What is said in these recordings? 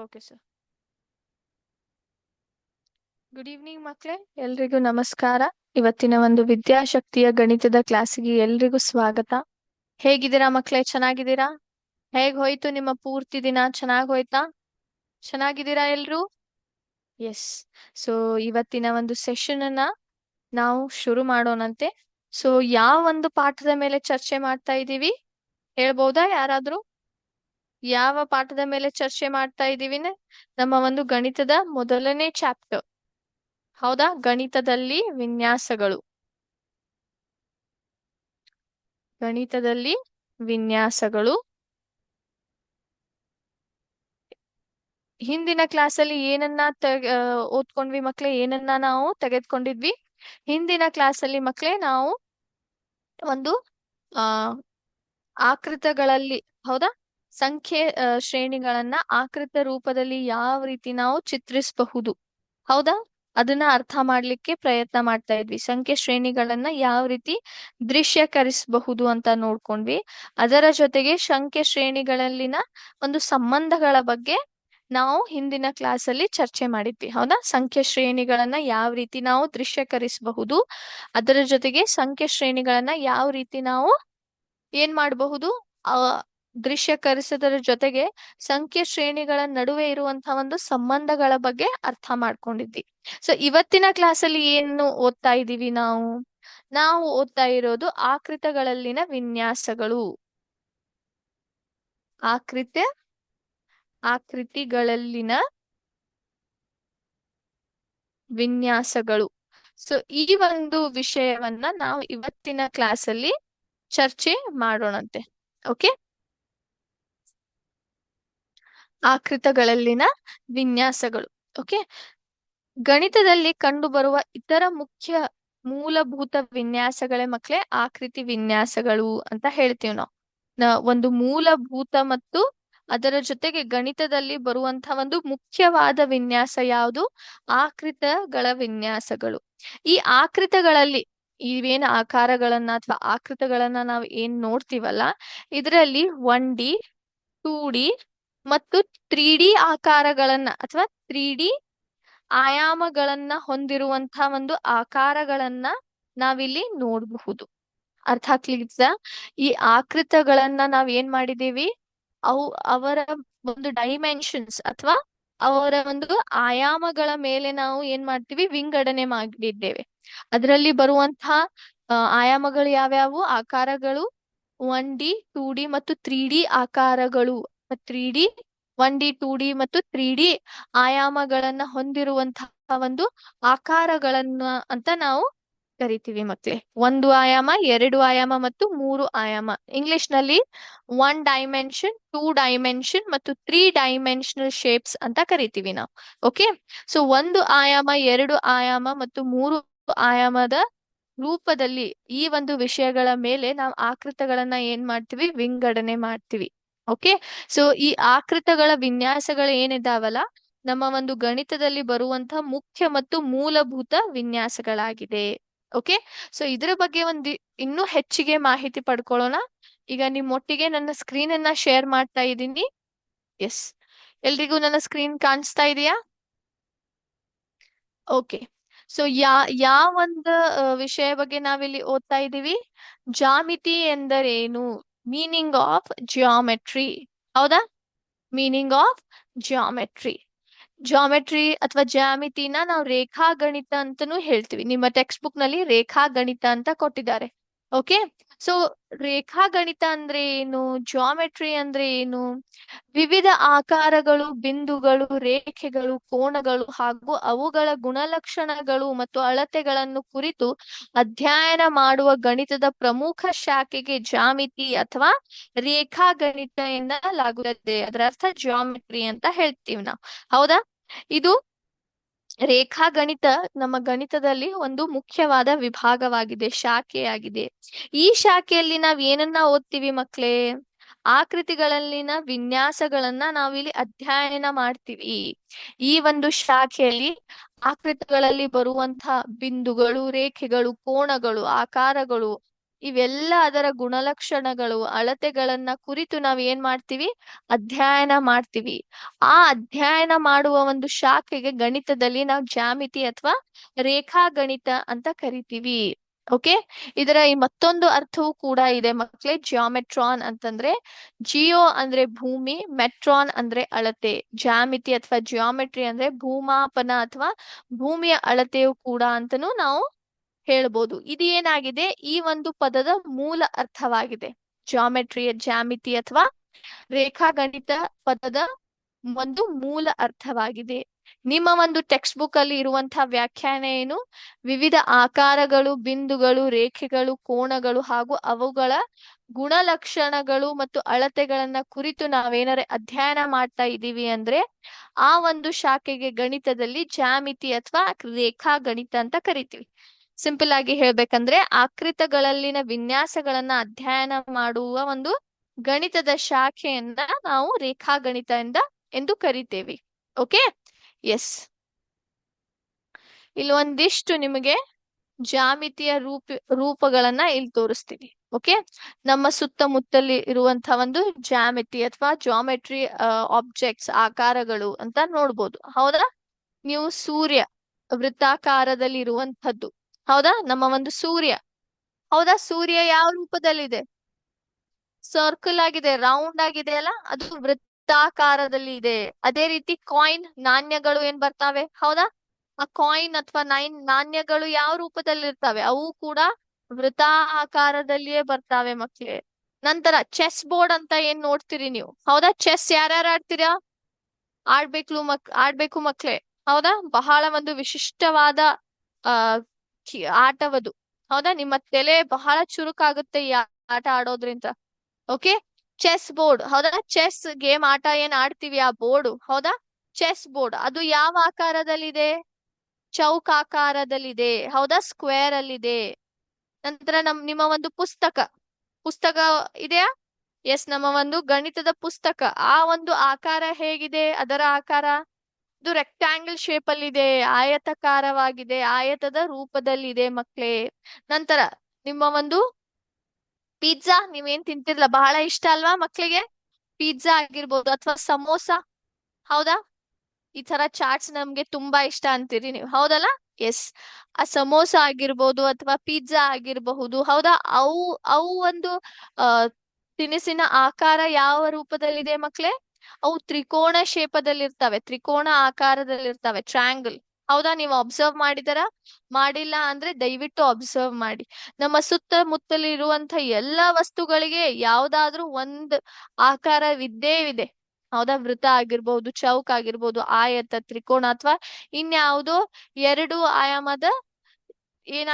Okay sir. Good evening ಮಕ್ಕಳೇ, ಎಲ್ರಿಗೂ ನಮಸ್ಕಾರ. ಇವತ್ತಿನ ಒಂದು ವಿದ್ಯಾಶಕ್ತಿಯ ಗಣಿತದ ಕ್ಲಾಸಿಗೆ ಎಲ್ರಿಗೂ ಸ್ವಾಗತ. ಹೇಗಿದ್ದೀರಾ ಮಕ್ಕಳೇ? ಚೆನ್ನಾಗಿದ್ದೀರಾ? ಹೇಗ್ ಹೋಯ್ತು ನಿಮ್ಮ ಪೂರ್ತಿ ದಿನ? ಚೆನ್ನಾಗ್ ಹೋಯ್ತಾ? ಚೆನ್ನಾಗಿದ್ದೀರಾ ಎಲ್ರು? ಎಸ್. ಸೊ ಇವತ್ತಿನ ಒಂದು ಸೆಷನ್ ಅನ್ನ ನಾವು ಶುರು ಮಾಡೋಣಂತೆ. ಸೊ ಯಾವ ಒಂದು ಪಾಠದ ಮೇಲೆ ಚರ್ಚೆ ಮಾಡ್ತಾ ಇದ್ದೀವಿ ಹೇಳ್ಬೋದಾ ಯಾರಾದ್ರೂ? ಯಾವ ಪಾಠದ ಮೇಲೆ ಚರ್ಚೆ ಮಾಡ್ತಾ ಇದ್ದೀವಿ? ನಮ್ಮ ಒಂದು ಗಣಿತದ ಮೊದಲನೇ ಚಾಪ್ಟರ್, ಹೌದಾ? ಗಣಿತದಲ್ಲಿ ವಿನ್ಯಾಸಗಳು. ಗಣಿತದಲ್ಲಿ ವಿನ್ಯಾಸಗಳು. ಹಿಂದಿನ ಕ್ಲಾಸಲ್ಲಿ ಏನನ್ನ ಓದ್ಕೊಂಡ್ವಿ ಮಕ್ಳೇ? ಏನನ್ನ ನಾವು ತೆಗೆದುಕೊಂಡಿದ್ವಿ ಹಿಂದಿನ ಕ್ಲಾಸಲ್ಲಿ ಮಕ್ಳೇ? ನಾವು ಒಂದು ಆ ಆಕೃತಗಳಲ್ಲಿ, ಹೌದಾ, ಸಂಖ್ಯೆ ಶ್ರೇಣಿಗಳನ್ನ ಆಕೃತ ರೂಪದಲ್ಲಿ ಯಾವ ರೀತಿ ನಾವು ಚಿತ್ರಿಸಬಹುದು, ಹೌದಾ, ಅದನ್ನ ಅರ್ಥ ಮಾಡ್ಲಿಕ್ಕೆ ಪ್ರಯತ್ನ ಮಾಡ್ತಾ ಇದ್ವಿ. ಸಂಖ್ಯೆ ಶ್ರೇಣಿಗಳನ್ನ ಯಾವ ರೀತಿ ದೃಶ್ಯಕರಿಸಬಹುದು ಅಂತ ನೋಡ್ಕೊಂಡ್ವಿ. ಅದರ ಜೊತೆಗೆ ಸಂಖ್ಯೆ ಶ್ರೇಣಿಗಳಲ್ಲಿನ ಒಂದು ಸಂಬಂಧಗಳ ಬಗ್ಗೆ ನಾವು ಹಿಂದಿನ ಕ್ಲಾಸ್ ಅಲ್ಲಿ ಚರ್ಚೆ ಮಾಡಿದ್ವಿ, ಹೌದಾ. ಸಂಖ್ಯೆ ಶ್ರೇಣಿಗಳನ್ನ ಯಾವ ರೀತಿ ನಾವು ದೃಶ್ಯಕರಿಸಬಹುದು, ಅದರ ಜೊತೆಗೆ ಸಂಖ್ಯೆ ಶ್ರೇಣಿಗಳನ್ನ ಯಾವ ರೀತಿ ನಾವು ಏನ್ ಮಾಡಬಹುದು, ಆ ದೃಶ್ಯಕರಿಸೋದರ ಜೊತೆಗೆ ಸಂಖ್ಯೆ ಶ್ರೇಣಿಗಳ ನಡುವೆ ಇರುವಂತಹ ಒಂದು ಸಂಬಂಧಗಳ ಬಗ್ಗೆ ಅರ್ಥ ಮಾಡ್ಕೊಂಡಿದ್ವಿ. ಸೊ ಇವತ್ತಿನ ಕ್ಲಾಸಲ್ಲಿ ಏನು ಓದ್ತಾ ಇದ್ದೀವಿ ನಾವು? ನಾವು ಓದ್ತಾ ಇರೋದು ಆಕೃತಗಳಲ್ಲಿನ ವಿನ್ಯಾಸಗಳು. ಆಕೃತಿಗಳಲ್ಲಿನ ವಿನ್ಯಾಸಗಳು. ಸೊ ಈ ಒಂದು ವಿಷಯವನ್ನ ನಾವು ಇವತ್ತಿನ ಕ್ಲಾಸಲ್ಲಿ ಚರ್ಚೆ ಮಾಡೋಣಂತೆ. ಓಕೆ, ಆಕೃತಗಳಲ್ಲಿನ ವಿನ್ಯಾಸಗಳು. ಓಕೆ, ಗಣಿತದಲ್ಲಿ ಕಂಡುಬರುವ ಇತರ ಮುಖ್ಯ ಮೂಲಭೂತ ವಿನ್ಯಾಸಗಳೇ ಮಕ್ಕಳೇ ಆಕೃತಿ ವಿನ್ಯಾಸಗಳು ಅಂತ ಹೇಳ್ತೀವಿ ನಾವು. ಒಂದು ಮೂಲಭೂತ ಮತ್ತು ಅದರ ಜೊತೆಗೆ ಗಣಿತದಲ್ಲಿ ಬರುವಂತಹ ಒಂದು ಮುಖ್ಯವಾದ ವಿನ್ಯಾಸ ಯಾವುದು? ಆಕೃತಗಳ ವಿನ್ಯಾಸಗಳು. ಈ ಆಕೃತಗಳಲ್ಲಿ ಇವೇನ್ ಆಕಾರಗಳನ್ನ ಅಥವಾ ಆಕೃತಗಳನ್ನ ನಾವು ಏನ್ ನೋಡ್ತೀವಲ್ಲ, ಇದರಲ್ಲಿ 1D 2D ಮತ್ತು 3D ಆಕಾರಗಳನ್ನ ಅಥವಾ 3D ಆಯಾಮಗಳನ್ನ ಹೊಂದಿರುವಂತಹ ಒಂದು ಆಕಾರಗಳನ್ನ ನಾವಿಲ್ಲಿ ನೋಡಬಹುದು. ಅರ್ಥ ಆಗ್ಲಿದ್ದ? ಈ ಆಕೃತಗಳನ್ನ ನಾವ್ ಏನ್ ಮಾಡಿದೀವಿ, ಅವರ ಒಂದು ಡೈಮೆನ್ಷನ್ಸ್ ಅಥವಾ ಅವರ ಒಂದು ಆಯಾಮಗಳ ಮೇಲೆ ನಾವು ಏನ್ ಮಾಡ್ತೀವಿ, ವಿಂಗಡಣೆ ಮಾಡಿದ್ದೇವೆ. ಅದರಲ್ಲಿ ಬರುವಂತಹ ಆಯಾಮಗಳು ಯಾವ್ಯಾವು? ಆಕಾರಗಳು 1D 2D ಮತ್ತು 3D ಆಕಾರಗಳು. 3D 1D 2D ಮತ್ತು 3D ಆಯಾಮಗಳನ್ನ ಹೊಂದಿರುವಂತಹ ಒಂದು ಆಕಾರಗಳನ್ನ ಅಂತ ನಾವು ಕರಿತೀವಿ ಮಕ್ಳೇ. 1 ಆಯಾಮ, 2 ಆಯಾಮ ಮತ್ತು 3 ಆಯಾಮ. ಇಂಗ್ಲಿಷ್ ನಲ್ಲಿ 1 ಡೈಮೆನ್ಷನ್, 2 ಡೈಮೆನ್ಷನ್ ಮತ್ತು 3 ಡೈಮೆನ್ಷನಲ್ ಶೇಪ್ಸ್ ಅಂತ ಕರಿತೀವಿ ನಾವು. ಓಕೆ, ಸೊ 1 ಆಯಾಮ, 2 ಆಯಾಮ ಮತ್ತು 3 ಆಯಾಮದ ರೂಪದಲ್ಲಿ ಈ ಒಂದು ವಿಷಯಗಳ ಮೇಲೆ ನಾವು ಆಕೃತಗಳನ್ನ ಏನ್ ಮಾಡ್ತೀವಿ, ವಿಂಗಡಣೆ ಮಾಡ್ತೀವಿ. ಓಕೆ, ಸೊ ಈ ಆಕೃತಗಳ ವಿನ್ಯಾಸಗಳು ಏನಿದಾವಲ್ಲ, ನಮ್ಮ ಒಂದು ಗಣಿತದಲ್ಲಿ ಬರುವಂತಹ ಮುಖ್ಯ ಮತ್ತು ಮೂಲಭೂತ ವಿನ್ಯಾಸಗಳಾಗಿದೆ. ಓಕೆ, ಸೊ ಇದ್ರ ಬಗ್ಗೆ ಇನ್ನೂ ಹೆಚ್ಚಿಗೆ ಮಾಹಿತಿ ಪಡ್ಕೊಳ್ಳೋಣ. ಈಗ ನಿಮ್ಮೊಟ್ಟಿಗೆ ನನ್ನ ಸ್ಕ್ರೀನ್ ಅನ್ನ ಶೇರ್ ಮಾಡ್ತಾ ಇದ್ದೀನಿ. ಎಸ್, ಎಲ್ರಿಗೂ ನನ್ನ ಸ್ಕ್ರೀನ್ ಕಾಣಿಸ್ತಾ ಇದೆಯಾ? ಓಕೆ, ಸೊ ಯಾವೊಂದು ವಿಷಯ ಬಗ್ಗೆ ನಾವಿಲ್ಲಿ ಓದ್ತಾ ಇದ್ದೀವಿ? ಜಾಮಿತಿ ಎಂದರೇನು? ಮೀನಿಂಗ್ ಆಫ್ ಜಿಯೋಮೆಟ್ರಿ, ಹೌದಾ? Meaning of geometry. ಜಾಮೆಟ್ರಿ ಅಥವಾ ಜ್ಯಾಮಿತಿನ ನಾವು ರೇಖಾಗಣಿತ ಅಂತಾನೂ ಹೇಳ್ತೀವಿ. ನಿಮ್ಮ ಟೆಕ್ಸ್ಟ್ ಬುಕ್ ನಲ್ಲಿ ರೇಖಾಗಣಿತ ಅಂತ ಕೊಟ್ಟಿದ್ದಾರೆ. ಓಕೆ, ಸೊ ರೇಖಾಗಣಿತ ಅಂದ್ರೆ ಏನು, ಜಾಮೆಟ್ರಿ ಅಂದ್ರೆ ಏನು? ವಿವಿಧ ಆಕಾರಗಳು, ಬಿಂದುಗಳು, ರೇಖೆಗಳು, ಕೋನಗಳು ಹಾಗೂ ಅವುಗಳ ಗುಣಲಕ್ಷಣಗಳು ಮತ್ತು ಅಳತೆಗಳನ್ನು ಕುರಿತು ಅಧ್ಯಯನ ಮಾಡುವ ಗಣಿತದ ಪ್ರಮುಖ ಶಾಖೆಗೆ ಜಾಮಿತಿ ಅಥವಾ ರೇಖಾಗಣಿತ ಎನ್ನಲಾಗುತ್ತದೆ. ಅದರ ಅರ್ಥ ಜಾಮೆಟ್ರಿ ಅಂತ ಹೇಳ್ತೀವಿ ನಾವು, ಹೌದಾ? ಇದು ರೇಖಾಗಣಿತ ನಮ್ಮ ಗಣಿತದಲ್ಲಿ ಒಂದು ಮುಖ್ಯವಾದ ವಿಭಾಗವಾಗಿದೆ, ಶಾಖೆಯಾಗಿದೆ. ಈ ಶಾಖೆಯಲ್ಲಿ ನಾವ್ ಏನನ್ನ ಓದ್ತೀವಿ ಮಕ್ಳೇ? ಆಕೃತಿಗಳಲ್ಲಿನ ವಿನ್ಯಾಸಗಳನ್ನ ನಾವಿಲ್ಲಿ ಅಧ್ಯಯನ ಮಾಡ್ತೀವಿ. ಈ ಒಂದು ಶಾಖೆಯಲ್ಲಿ ಆಕೃತಿಗಳಲ್ಲಿ ಬರುವಂತಹ ಬಿಂದುಗಳು, ರೇಖೆಗಳು, ಕೋನಗಳು, ಆಕಾರಗಳು, ಇವೆಲ್ಲ ಅದರ ಗುಣಲಕ್ಷಣಗಳು, ಅಳತೆಗಳನ್ನ ಕುರಿತು ನಾವ್ ಏನ್ ಮಾಡ್ತೀವಿ? ಅಧ್ಯಯನ ಮಾಡ್ತೀವಿ. ಆ ಅಧ್ಯಯನ ಮಾಡುವ ಒಂದು ಶಾಖೆಗೆ ಗಣಿತದಲ್ಲಿ ನಾವು ಜ್ಯಾಮಿತಿ ಅಥವಾ ರೇಖಾಗಣಿತ ಅಂತ ಕರಿತೀವಿ. ಓಕೆ. ಇದರ ಈ ಮತ್ತೊಂದು ಅರ್ಥವೂ ಕೂಡ ಇದೆ ಮಕ್ಳೇ. ಜಿಯೋಮೆಟ್ರಾನ್ ಅಂತಂದ್ರೆ, ಜಿಯೋ ಅಂದ್ರೆ ಭೂಮಿ, ಮೆಟ್ರಾನ್ ಅಂದ್ರೆ ಅಳತೆ. ಜ್ಯಾಮಿತಿ ಅಥವಾ ಜಿಯೋಮೆಟ್ರಿ ಅಂದ್ರೆ ಭೂಮಾಪನ ಅಥವಾ ಭೂಮಿಯ ಅಳತೆಯು ಕೂಡ ಅಂತನೂ ನಾವು ಹೇಳ್ಬೋದು. ಇದು ಏನಾಗಿದೆ, ಈ ಒಂದು ಪದದ ಮೂಲ ಅರ್ಥವಾಗಿದೆ. ಜಾಮೆಟ್ರಿಯ ಜ್ಯಾಮಿತಿ ಅಥವಾ ರೇಖಾಗಣಿತ ಪದದ ಒಂದು ಮೂಲ ಅರ್ಥವಾಗಿದೆ. ನಿಮ್ಮ ಒಂದು ಟೆಕ್ಸ್ಟ್ ಬುಕ್ ಅಲ್ಲಿ ಇರುವಂತಹ ವ್ಯಾಖ್ಯಾನ ಏನು? ವಿವಿಧ ಆಕಾರಗಳು, ಬಿಂದುಗಳು, ರೇಖೆಗಳು, ಕೋನಗಳು ಹಾಗೂ ಅವುಗಳ ಗುಣಲಕ್ಷಣಗಳು ಮತ್ತು ಅಳತೆಗಳನ್ನ ಕುರಿತು ನಾವೇನಾರೆ ಅಧ್ಯಯನ ಮಾಡ್ತಾ ಇದ್ದೀವಿ ಅಂದ್ರೆ ಆ ಒಂದು ಶಾಖೆಗೆ ಗಣಿತದಲ್ಲಿ ಜ್ಯಾಮಿತಿ ಅಥವಾ ರೇಖಾಗಣಿತ ಅಂತ ಕರಿತೀವಿ. ಸಿಂಪಲ್ ಆಗಿ ಹೇಳ್ಬೇಕಂದ್ರೆ ಆಕೃತಗಳಲ್ಲಿನ ವಿನ್ಯಾಸಗಳನ್ನ ಅಧ್ಯಯನ ಮಾಡುವ ಒಂದು ಗಣಿತದ ಶಾಖೆಯನ್ನ ನಾವು ರೇಖಾಗಣಿತ ಎಂದು ಕರಿತೇವೆ. ಓಕೆ. ಎಸ್. ಇಲ್ಲಿ ಒಂದಿಷ್ಟು ನಿಮಗೆ ಜಾಮಿತಿಯ ರೂಪಗಳನ್ನ ಇಲ್ಲಿ ತೋರಿಸ್ತೀನಿ. ಓಕೆ. ನಮ್ಮ ಸುತ್ತಮುತ್ತಲಿ ಇರುವಂತಹ ಒಂದು ಜಾಮಿತಿ ಅಥವಾ ಜಾಮೆಟ್ರಿ ಆಬ್ಜೆಕ್ಟ್ಸ್, ಆಕಾರಗಳು ಅಂತ ನೋಡ್ಬೋದು. ಹೌದಾ? ನೀವು ಸೂರ್ಯ ವೃತ್ತಾಕಾರದಲ್ಲಿ ಇರುವಂತದ್ದು. ಹೌದಾ? ನಮ್ಮ ಒಂದು ಸೂರ್ಯ. ಹೌದಾ? ಸೂರ್ಯ ಯಾವ ರೂಪದಲ್ಲಿದೆ? ಸರ್ಕಲ್ ಆಗಿದೆ, ರೌಂಡ್ ಆಗಿದೆ ಅಲ್ಲ, ಅದು ವೃತ್ತಾಕಾರದಲ್ಲಿ ಇದೆ. ಅದೇ ರೀತಿ ಕಾಯಿನ್, ನಾಣ್ಯಗಳು ಏನ್ ಬರ್ತಾವೆ? ಹೌದಾ? ಆ ಕಾಯಿನ್ ಅಥವಾ ನಾಣ್ಯಗಳು ಯಾವ ರೂಪದಲ್ಲಿ ಇರ್ತವೆ? ಅವು ಕೂಡ ವೃತ್ತಾಕಾರದಲ್ಲಿಯೇ ಬರ್ತಾವೆ ಮಕ್ಳೇ. ನಂತರ ಚೆಸ್ ಬೋರ್ಡ್ ಅಂತ ಏನ್ ನೋಡ್ತೀರಿ ನೀವು? ಹೌದಾ? ಚೆಸ್ ಯಾರ್ಯಾರು ಆಡ್ತೀರಾ? ಆಡ್ಬೇಕು ಮಕ್ಳೇ. ಹೌದಾ? ಬಹಳ ಒಂದು ವಿಶಿಷ್ಟವಾದ ಆ ಆಟವದು. ಹೌದಾ? ನಿಮ್ಮ ತಲೆ ಬಹಳ ಚುರುಕಾಗುತ್ತೆ ಈ ಆಟ ಆಡೋದ್ರಿಂದ. ಓಕೆ. Chess board. ಹೌದಾ? ಚೆಸ್ ಗೇಮ್ ಆಟ ಏನ್ ಆಡ್ತೀವಿ, ಆ ಬೋರ್ಡ್. ಹೌದಾ? ಚೆಸ್ ಬೋರ್ಡ್ ಅದು ಯಾವ ಆಕಾರದಲ್ಲಿದೆ? ಚೌಕಾಕಾರದಲ್ಲಿದೆ. ಹೌದಾ? ಸ್ಕ್ವೇರ್ ಅಲ್ಲಿದೆ. ನಂತರ ನಿಮ್ಮ ಒಂದು ಪುಸ್ತಕ ಇದೆಯಾ? ಎಸ್, ನಮ್ಮ ಒಂದು ಗಣಿತದ ಪುಸ್ತಕ. ಆ ಒಂದು ಆಕಾರ ಹೇಗಿದೆ? ಅದರ ಆಕಾರ ಇದು ರೆಕ್ಟಾಂಗಲ್ ಶೇಪ್ ಅಲ್ಲಿ ಇದೆ, ಆಯತಕಾರವಾಗಿದೆ, ಆಯತದ ರೂಪದಲ್ಲಿದೆ ಮಕ್ಳೇ. ನಂತರ ನಿಮ್ಮ ಒಂದು ಪಿಜ್ಜಾ, ನೀವೇನ್ ತಿಂತಿರ್ಲ, ಬಹಳ ಇಷ್ಟ ಅಲ್ವಾ ಮಕ್ಳಿಗೆ? ಪಿಜ್ಜಾ ಆಗಿರ್ಬೋದು ಅಥವಾ ಸಮೋಸ. ಹೌದಾ? ಈ ತರ ಚಾಟ್ಸ್ ನಮ್ಗೆ ತುಂಬಾ ಇಷ್ಟ ಅಂತೀರಿ ನೀವು, ಹೌದಲ್ಲ? ಎಸ್. ಆ ಸಮೋಸ ಆಗಿರ್ಬೋದು ಅಥವಾ ಪಿಜ್ಜಾ ಆಗಿರಬಹುದು. ಹೌದಾ? ಅವು ಅವು ಒಂದು ಆ ತಿನಿಸಿನ ಆಕಾರ ಯಾವ ರೂಪದಲ್ಲಿದೆ ಮಕ್ಳೇ? ಅವು ತ್ರಿಕೋಣ ಶೇಪದಲ್ಲಿರ್ತವೆ, ತ್ರಿಕೋಣ ಆಕಾರದಲ್ಲಿರ್ತವೆ, ಟ್ರಯಾಂಗಲ್. ಹೌದಾ? ನೀವು ಅಬ್ಸರ್ವ್ ಮಾಡಿದರ? ಮಾಡಿಲ್ಲ ಅಂದ್ರೆ ದಯವಿಟ್ಟು ಅಬ್ಸರ್ವ್ ಮಾಡಿ. ನಮ್ಮ ಸುತ್ತಮುತ್ತಲು ಇರುವಂತ ಎಲ್ಲಾ ವಸ್ತುಗಳಿಗೆ ಯಾವ್ದಾದ್ರೂ ಒಂದ್ ಆಕಾರವಿದ್ದೇ ಇದೆ. ಹೌದಾ? ವೃತ್ತ ಆಗಿರ್ಬಹುದು, ಚೌಕ್ ಆಗಿರ್ಬಹುದು, ಆಯತ, ತ್ರಿಕೋಣ ಅಥವಾ ಇನ್ಯಾವುದೋ ಎರಡು ಆಯಾಮದ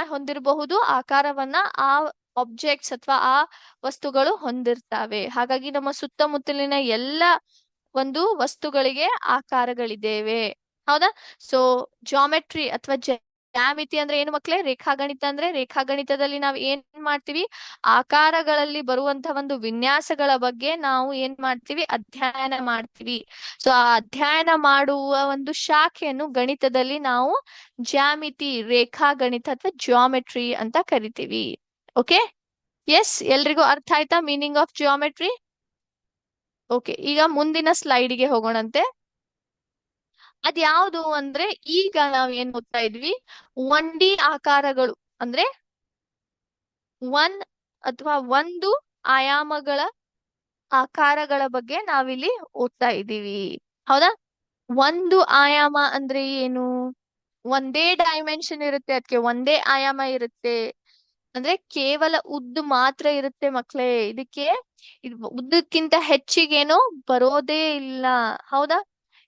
ಹೊಂದಿರಬಹುದು ಆಕಾರವನ್ನ ಆ ಆಬ್ಜೆಕ್ಟ್ಸ್ ಅಥವಾ ಆ ವಸ್ತುಗಳು ಹೊಂದಿರ್ತವೆ. ಹಾಗಾಗಿ ನಮ್ಮ ಸುತ್ತಮುತ್ತಲಿನ ಎಲ್ಲ ಒಂದು ವಸ್ತುಗಳಿಗೆ ಆಕಾರಗಳಿದ್ದೇವೆ. ಹೌದಾ? ಸೊ ಜಾಮೆಟ್ರಿ ಅಥವಾ ಜ್ಯಾಮಿತಿ ಅಂದ್ರೆ ಏನು ಮಕ್ಳೇ? ರೇಖಾಗಣಿತ ಅಂದ್ರೆ, ರೇಖಾಗಣಿತದಲ್ಲಿ ನಾವು ಏನ್ ಮಾಡ್ತೀವಿ? ಆಕಾರಗಳಲ್ಲಿ ಬರುವಂತಹ ಒಂದು ವಿನ್ಯಾಸಗಳ ಬಗ್ಗೆ ನಾವು ಏನ್ ಮಾಡ್ತೀವಿ? ಅಧ್ಯಯನ ಮಾಡ್ತೀವಿ. ಸೊ ಆ ಅಧ್ಯಯನ ಮಾಡುವ ಒಂದು ಶಾಖೆಯನ್ನು ಗಣಿತದಲ್ಲಿ ನಾವು ಜ್ಯಾಮಿತಿ, ರೇಖಾಗಣಿತ ಅಥವಾ ಜಿಯೋಮೆಟ್ರಿ ಅಂತ ಕರಿತೀವಿ. ಓಕೆ. ಎಸ್, ಎಲ್ರಿಗೂ ಅರ್ಥ ಆಯ್ತಾ ಮೀನಿಂಗ್ ಆಫ್ ಜಿಯೋಮೆಟ್ರಿ? ಓಕೆ. ಈಗ ಮುಂದಿನ ಸ್ಲೈಡ್ಗೆ ಹೋಗೋಣಂತೆ. ಅದ್ಯಾವುದು ಅಂದ್ರೆ, ಈಗ ನಾವ್ ಏನ್ ಓದ್ತಾ ಇದ್ವಿ? 1D ಆಕಾರಗಳು ಅಂದ್ರೆ ಒಂದು ಆಯಾಮಗಳ ಆಕಾರಗಳ ಬಗ್ಗೆ ನಾವಿಲ್ಲಿ ಓದ್ತಾ ಇದ್ದೀವಿ. ಹೌದಾ? ಒಂದು ಆಯಾಮ ಅಂದ್ರೆ ಏನು? ಒಂದೇ ಡೈಮೆನ್ಷನ್ ಇರುತ್ತೆ, ಅದಕ್ಕೆ ಒಂದೇ ಆಯಾಮ ಇರುತ್ತೆ. ಅಂದ್ರೆ ಕೇವಲ ಉದ್ದು ಮಾತ್ರ ಇರುತ್ತೆ ಮಕ್ಳೇ. ಇದಕ್ಕೆ ಉದ್ದಕ್ಕಿಂತ ಹೆಚ್ಚಿಗೇನೋ ಬರೋದೇ ಇಲ್ಲ. ಹೌದಾ?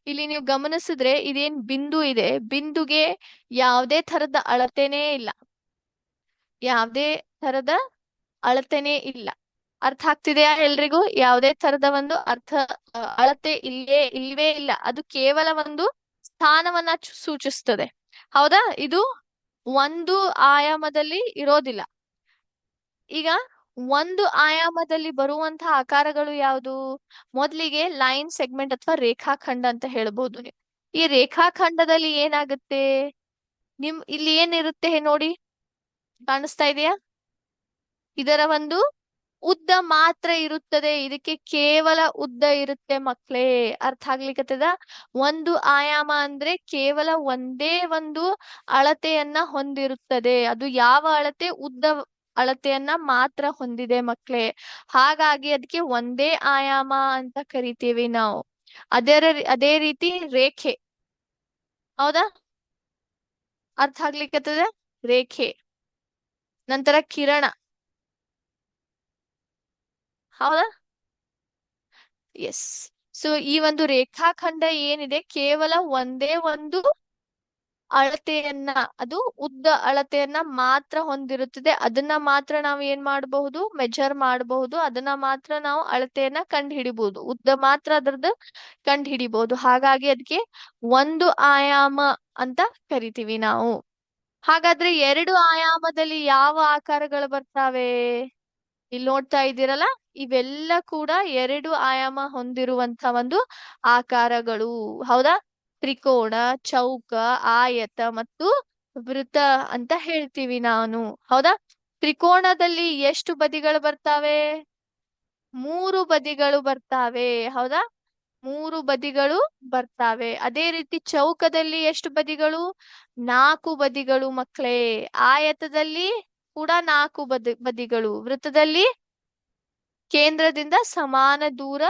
ಇಲ್ಲಿ ನೀವು ಗಮನಿಸಿದ್ರೆ ಇದೇನ್ ಬಿಂದು ಇದೆ, ಬಿಂದುಗೆ ಯಾವುದೇ ತರದ ಅಳತೆನೇ ಇಲ್ಲ. ಯಾವುದೇ ತರದ ಅಳತೆನೇ ಇಲ್ಲ. ಅರ್ಥ ಆಗ್ತಿದೆಯಾ ಎಲ್ರಿಗೂ? ಯಾವುದೇ ತರದ ಒಂದು ಅಳತೆ ಇಲ್ವೇ ಇಲ್ಲ. ಅದು ಕೇವಲ ಒಂದು ಸ್ಥಾನವನ್ನ ಸೂಚಿಸ್ತದೆ. ಹೌದಾ? ಇದು ಒಂದು ಆಯಾಮದಲ್ಲಿ ಇರೋದಿಲ್ಲ. ಈಗ ಒಂದು ಆಯಾಮದಲ್ಲಿ ಬರುವಂತಹ ಆಕಾರಗಳು ಯಾವುದು? ಮೊದಲಿಗೆ ಲೈನ್, ಸೆಗ್ಮೆಂಟ್ ಅಥವಾ ರೇಖಾಖಂಡ ಅಂತ ಹೇಳ್ಬೋದು ನೀವು. ಈ ರೇಖಾಖಂಡದಲ್ಲಿ ಏನಾಗುತ್ತೆ? ಇಲ್ಲಿ ಏನಿರುತ್ತೆ ನೋಡಿ, ಕಾಣಿಸ್ತಾ ಇದೆಯಾ? ಇದರ ಒಂದು ಉದ್ದ ಮಾತ್ರ ಇರುತ್ತದೆ. ಇದಕ್ಕೆ ಕೇವಲ ಉದ್ದ ಇರುತ್ತೆ ಮಕ್ಳೇ. ಅರ್ಥ ಆಗ್ಲಿಕ್ಕತ್ತದ? ಒಂದು ಆಯಾಮ ಅಂದ್ರೆ ಕೇವಲ ಒಂದೇ ಒಂದು ಅಳತೆಯನ್ನ ಹೊಂದಿರುತ್ತದೆ. ಅದು ಯಾವ ಅಳತೆ? ಉದ್ದ ಅಳತೆಯನ್ನ ಮಾತ್ರ ಹೊಂದಿದೆ ಮಕ್ಳೇ. ಹಾಗಾಗಿ ಅದಕ್ಕೆ ಒಂದೇ ಆಯಾಮ ಅಂತ ಕರಿತೀವಿ ನಾವು. ಅದೇ ರೀತಿ ರೇಖೆ. ಹೌದಾ? ಅರ್ಥ ಆಗ್ಲಿಕ್ಕತ್ತದ? ರೇಖೆ. ನಂತರ ಕಿರಣ. ಹೌದಾ? ಎಸ್. ಸೊ ಈ ಒಂದು ರೇಖಾಖಂಡ ಏನಿದೆ ಕೇವಲ ಒಂದೇ ಒಂದು ಅಳತೆಯನ್ನ, ಅದು ಉದ್ದ ಅಳತೆಯನ್ನ ಮಾತ್ರ ಹೊಂದಿರುತ್ತದೆ. ಅದನ್ನ ಮಾತ್ರ ನಾವು ಏನ್ ಮಾಡಬಹುದು? ಮೆಜರ್ ಮಾಡಬಹುದು. ಅದನ್ನ ಮಾತ್ರ ನಾವು ಅಳತೆಯನ್ನ ಕಂಡು ಹಿಡಿಬಹುದು. ಉದ್ದ ಮಾತ್ರ ಅದ್ರದ್ದು ಕಂಡು ಹಿಡಿಬಹುದು. ಹಾಗಾಗಿ ಅದಕ್ಕೆ ಒಂದು ಆಯಾಮ ಅಂತ ಕರಿತೀವಿ ನಾವು. ಹಾಗಾದ್ರೆ ಎರಡು ಆಯಾಮದಲ್ಲಿ ಯಾವ ಆಕಾರಗಳು ಬರ್ತಾವೆ? ಇಲ್ಲಿ ನೋಡ್ತಾ ಇದ್ದೀರಲ್ಲ, ಇವೆಲ್ಲ ಕೂಡ ಎರಡು ಆಯಾಮ ಹೊಂದಿರುವಂತ ಒಂದು ಆಕಾರಗಳು. ಹೌದಾ? ತ್ರಿಕೋಣ, ಚೌಕ, ಆಯತ ಮತ್ತು ವೃತ್ತ ಅಂತ ಹೇಳ್ತೀವಿ ನಾನು. ಹೌದಾ? ತ್ರಿಕೋಣದಲ್ಲಿ ಎಷ್ಟು ಬದಿಗಳು ಬರ್ತಾವೆ? ಮೂರು ಬದಿಗಳು ಬರ್ತಾವೆ. ಹೌದಾ? ಮೂರು ಬದಿಗಳು ಬರ್ತಾವೆ. ಅದೇ ರೀತಿ ಚೌಕದಲ್ಲಿ ಎಷ್ಟು ಬದಿಗಳು? ನಾಲ್ಕು ಬದಿಗಳು ಮಕ್ಕಳೇ. ಆಯತದಲ್ಲಿ ಕೂಡ ನಾಲ್ಕು ಬದಿಗಳು. ವೃತ್ತದಲ್ಲಿ ಕೇಂದ್ರದಿಂದ ಸಮಾನ ದೂರ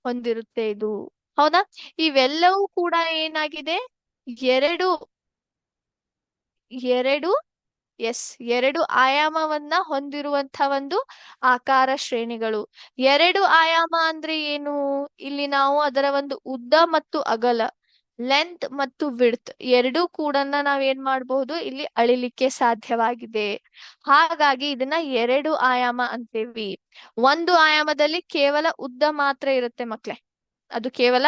ಹೊಂದಿರುತ್ತೆ ಇದು. ಹೌದಾ? ಇವೆಲ್ಲವೂ ಕೂಡ ಏನಾಗಿದೆ? ಎರಡು ಎರಡು ಎಸ್, ಎರಡು ಆಯಾಮವನ್ನ ಹೊಂದಿರುವಂತ ಒಂದು ಆಕಾರ ಶ್ರೇಣಿಗಳು. ಎರಡು ಆಯಾಮ ಅಂದ್ರೆ ಏನು? ಇಲ್ಲಿ ನಾವು ಅದರ ಒಂದು ಉದ್ದ ಮತ್ತು ಅಗಲ, ಲೆಂತ್ ಮತ್ತು ವಿಡ್ತ್ ಎರಡೂ ಕೂಡ ನಾವ್ ಏನ್ ಮಾಡಬಹುದು? ಇಲ್ಲಿ ಅಳಿಲಿಕ್ಕೆ ಸಾಧ್ಯವಾಗಿದೆ. ಹಾಗಾಗಿ ಇದನ್ನ ಎರಡು ಆಯಾಮ ಅಂತೇವಿ. ಒಂದು ಆಯಾಮದಲ್ಲಿ ಕೇವಲ ಉದ್ದ ಮಾತ್ರ ಇರುತ್ತೆ ಮಕ್ಳೇ. ಅದು ಕೇವಲ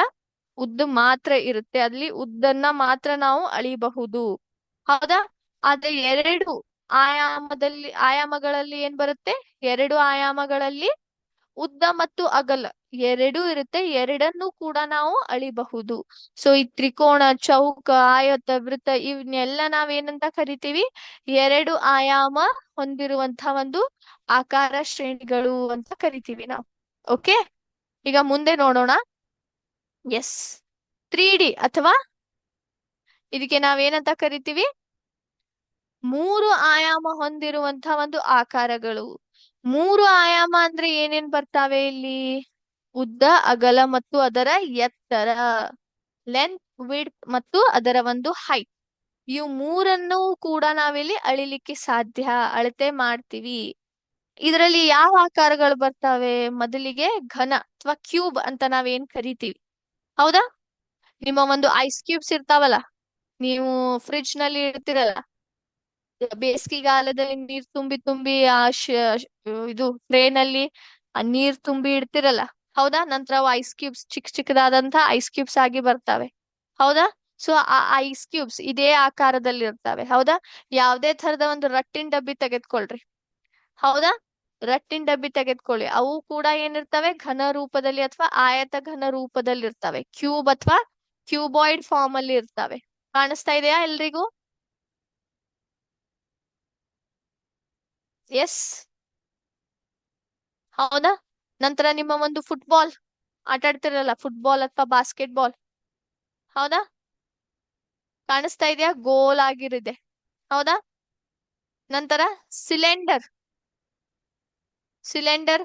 ಉದ್ದ ಮಾತ್ರ ಇರುತ್ತೆ. ಅಲ್ಲಿ ಉದ್ದನ್ನ ಮಾತ್ರ ನಾವು ಅಳಿಬಹುದು. ಹೌದಾ? ಆದ್ರೆ ಎರಡು ಆಯಾಮಗಳಲ್ಲಿ ಏನ್ ಬರುತ್ತೆ? ಎರಡು ಆಯಾಮಗಳಲ್ಲಿ ಉದ್ದ ಮತ್ತು ಅಗಲ ಎರಡೂ ಇರುತ್ತೆ. ಎರಡನ್ನೂ ಕೂಡ ನಾವು ಅಳಿಬಹುದು. ಸೊ ಈ ತ್ರಿಕೋಣ, ಚೌಕ, ಆಯತ, ವೃತ್ತ ಇವನ್ನೆಲ್ಲ ನಾವೇನಂತ ಕರಿತೀವಿ? ಎರಡು ಆಯಾಮ ಹೊಂದಿರುವಂತ ಒಂದು ಆಕಾರ ಶ್ರೇಣಿಗಳು ಅಂತ ಕರಿತೀವಿ ನಾವು. ಓಕೆ, ಈಗ ಮುಂದೆ ನೋಡೋಣ. ಎಸ್, 3D ಅಥವಾ ಇದಕ್ಕೆ ನಾವೇನಂತ ಕರಿತೀವಿ? ಮೂರು ಆಯಾಮ ಹೊಂದಿರುವಂತ ಒಂದು ಆಕಾರಗಳು. ಮೂರು ಆಯಾಮ ಅಂದ್ರೆ ಏನೇನ್ ಬರ್ತಾವೆ ಇಲ್ಲಿ? ಉದ್ದ, ಅಗಲ ಮತ್ತು ಅದರ ಎತ್ತರ, ಲೆಂತ್, ವಿಡ್ತ್ ಮತ್ತು ಅದರ ಒಂದು ಹೈಟ್. ಇವು ಮೂರನ್ನು ಕೂಡ ನಾವಿಲ್ಲಿ ಅಳಿಲಿಕ್ಕೆ ಸಾಧ್ಯ, ಅಳತೆ ಮಾಡ್ತೀವಿ. ಇದರಲ್ಲಿ ಯಾವ ಆಕಾರಗಳು ಬರ್ತಾವೆ? ಮೊದಲಿಗೆ ಘನ ಅಥವಾ ಕ್ಯೂಬ್ ಅಂತ ನಾವೇನ್ ಕರಿತೀವಿ. ಹೌದಾ? ನಿಮ್ಮ ಒಂದು ಐಸ್ ಕ್ಯೂಬ್ಸ್ ಇರ್ತಾವಲ್ಲ, ನೀವು ಫ್ರಿಡ್ಜ್ ನಲ್ಲಿ ಇಡ್ತಿರಲ್ಲ, ಬೇಸಿಗೆಗಾಲದಲ್ಲಿ ನೀರ್ ತುಂಬಿ ತುಂಬಿ ಇದು ಟ್ರೇನಲ್ಲಿ ಆ ನೀರ್ ತುಂಬಿ ಇಡ್ತಿರಲ್ಲ. ಹೌದಾ? ನಂತರ ಅವು ಐಸ್ ಕ್ಯೂಬ್ಸ್ ಚಿಕ್ಕದಾದಂತ ಐಸ್ ಕ್ಯೂಬ್ಸ್ ಆಗಿ ಬರ್ತವೆ. ಹೌದಾ? ಸೊ ಆ ಐಸ್ ಕ್ಯೂಬ್ಸ್ ಇದೇ ಆಕಾರದಲ್ಲಿ ಇರ್ತವೆ. ಹೌದಾ? ಯಾವ್ದೇ ತರದ ಒಂದು ರಟ್ಟಿನ ಡಬ್ಬಿ ತೆಗೆದ್ಕೊಳ್ರಿ. ಹೌದಾ? ರಟ್ಟಿನ ಡಬ್ಬಿ ತೆಗೆದ್ಕೊಳ್ಳಿ, ಅವು ಕೂಡ ಏನಿರ್ತವೆ? ಘನ ರೂಪದಲ್ಲಿ ಅಥವಾ ಆಯತ ಘನ ರೂಪದಲ್ಲಿ ಇರ್ತವೆ. ಕ್ಯೂಬ್ ಅಥವಾ ಕ್ಯೂಬಾಯ್ಡ್ ಫಾರ್ಮ್ ಅಲ್ಲಿ ಇರ್ತವೆ. ಕಾಣಿಸ್ತಾ ಇದೆಯಾ ಎಲ್ರಿಗೂ? ಎಸ್. ಹೌದಾ? ನಂತರ ನಿಮ್ಮ ಒಂದು ಫುಟ್ಬಾಲ್ ಆಟ ಆಡ್ತಿರಲ್ಲ, ಫುಟ್ಬಾಲ್ ಅಥವಾ ಬಾಸ್ಕೆಟ್ ಬಾಲ್. ಹೌದಾ? ಕಾಣಿಸ್ತಾ ಇದೆಯಾ? ಗೋಲ್ ಆಗಿರಿದೆ. ಹೌದಾ? ನಂತರ ಸಿಲಿಂಡರ್. ಸಿಲಿಂಡರ್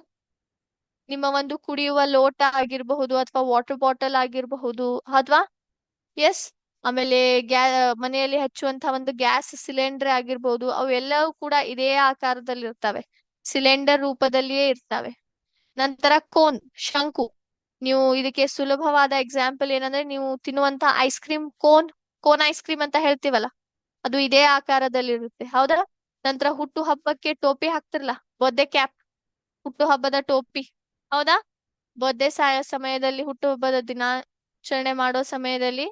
ನಿಮ್ಮ ಒಂದು ಕುಡಿಯುವ ಲೋಟ ಆಗಿರಬಹುದು ಅಥವಾ ವಾಟರ್ ಬಾಟಲ್ ಆಗಿರಬಹುದು. ಅಥವಾ ಎಸ್, ಆಮೇಲೆ ಮನೆಯಲ್ಲಿ ಹಚ್ಚುವಂತಹ ಒಂದು ಗ್ಯಾಸ್ ಸಿಲಿಂಡರ್ ಆಗಿರ್ಬಹುದು. ಅವೆಲ್ಲವೂ ಕೂಡ ಇದೇ ಆಕಾರದಲ್ಲಿ ಇರ್ತವೆ, ಸಿಲಿಂಡರ್ ರೂಪದಲ್ಲಿಯೇ ಇರ್ತವೆ. ನಂತರ ಕೋನ್, ಶಂಕು. ನೀವು ಇದಕ್ಕೆ ಸುಲಭವಾದ ಎಕ್ಸಾಂಪಲ್ ಏನಂದ್ರೆ, ನೀವು ತಿನ್ನುವಂತ ice cream cone ice cream ಅಂತ ಹೇಳ್ತೀವಲ್ಲ, ಅದು ಇದೇ ಆಕಾರದಲ್ಲಿ ಇರುತ್ತೆ. ಹೌದಾ? ನಂತರ ಹುಟ್ಟು ಹಬ್ಬಕ್ಕೆ ಟೋಪಿ ಹಾಕ್ತಿರಲ್ಲ, ಬರ್ತ್ಡೇ ಕ್ಯಾಪ್, ಹುಟ್ಟು ಹಬ್ಬದ ಟೋಪಿ. ಹೌದಾ? ಬರ್ತ್ಡೇ ಸಮಯದಲ್ಲಿ, ಹುಟ್ಟು ಹಬ್ಬದ ಆಚರಣೆ ಮಾಡೋ ಸಮಯದಲ್ಲಿ,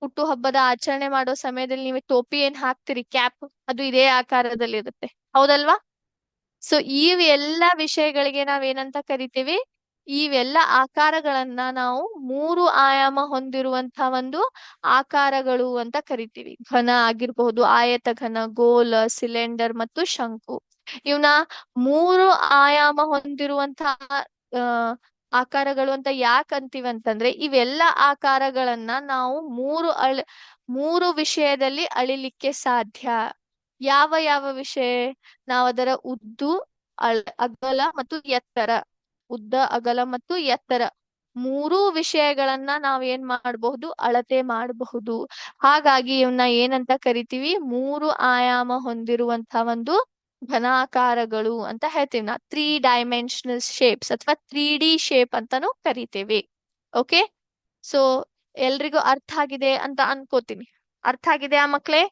ಹುಟ್ಟು ಹಬ್ಬದ ಆಚರಣೆ ಮಾಡೋ ಸಮಯದಲ್ಲಿ ನೀವು ಟೋಪಿ ಏನ್ ಹಾಕ್ತಿರಿ, ಕ್ಯಾಪ್, ಅದು ಇದೇ ಆಕಾರದಲ್ಲಿ ಇರುತ್ತೆ. ಹೌದಲ್ವಾ? ಸೊ ಈ ಎಲ್ಲಾ ವಿಷಯಗಳಿಗೆ ನಾವೇನಂತ ಕರಿತೀವಿ? ಇವೆಲ್ಲ ಆಕಾರಗಳನ್ನ ನಾವು ಮೂರು ಆಯಾಮ ಹೊಂದಿರುವಂತಹ ಒಂದು ಆಕಾರಗಳು ಅಂತ ಕರಿತೀವಿ. ಘನ ಆಗಿರ್ಬಹುದು, ಆಯತ ಘನ, ಗೋಲ, ಸಿಲಿಂಡರ್ ಮತ್ತು ಶಂಕು. ಇವನ್ನ ಮೂರು ಆಯಾಮ ಹೊಂದಿರುವಂತಹ ಆ ಆಕಾರಗಳು ಅಂತ ಯಾಕೆ ಅಂತೀವಿ ಅಂತಂದ್ರೆ, ಇವೆಲ್ಲ ಆಕಾರಗಳನ್ನ ನಾವು ಮೂರು ವಿಷಯದಲ್ಲಿ ಅಳಿಲಿಕ್ಕೆ ಸಾಧ್ಯ. ಯಾವ ಯಾವ ವಿಷಯ? ನಾವು ಅದರ ಅಗಲ ಮತ್ತು ಎತ್ತರ, ಉದ್ದ, ಅಗಲ ಮತ್ತು ಎತ್ತರ, ಮೂರೂ ವಿಷಯಗಳನ್ನ ನಾವ್ ಏನ್ ಮಾಡಬಹುದು? ಅಳತೆ ಮಾಡಬಹುದು. ಹಾಗಾಗಿ ಇವನ್ನ ಏನಂತ ಕರಿತೀವಿ? ಮೂರು ಆಯಾಮ ಹೊಂದಿರುವಂತಹ ಒಂದು ಘನಾಕಾರಗಳು ಅಂತ ಹೇಳ್ತೀವಿ. ನಾ 3 ಡೈಮೆನ್ಷನಲ್ ಶೇಪ್ಸ್ ಅಥವಾ 3D ಶೇಪ್ ಅಂತಾನು ಕರಿತೇವೆ. ಓಕೆ, ಸೊ ಎಲ್ರಿಗೂ ಅರ್ಥ ಆಗಿದೆ ಅಂತ ಅನ್ಕೋತೀನಿ. ಅರ್ಥ ಆಗಿದೆಯಾ ಮಕ್ಳೇ?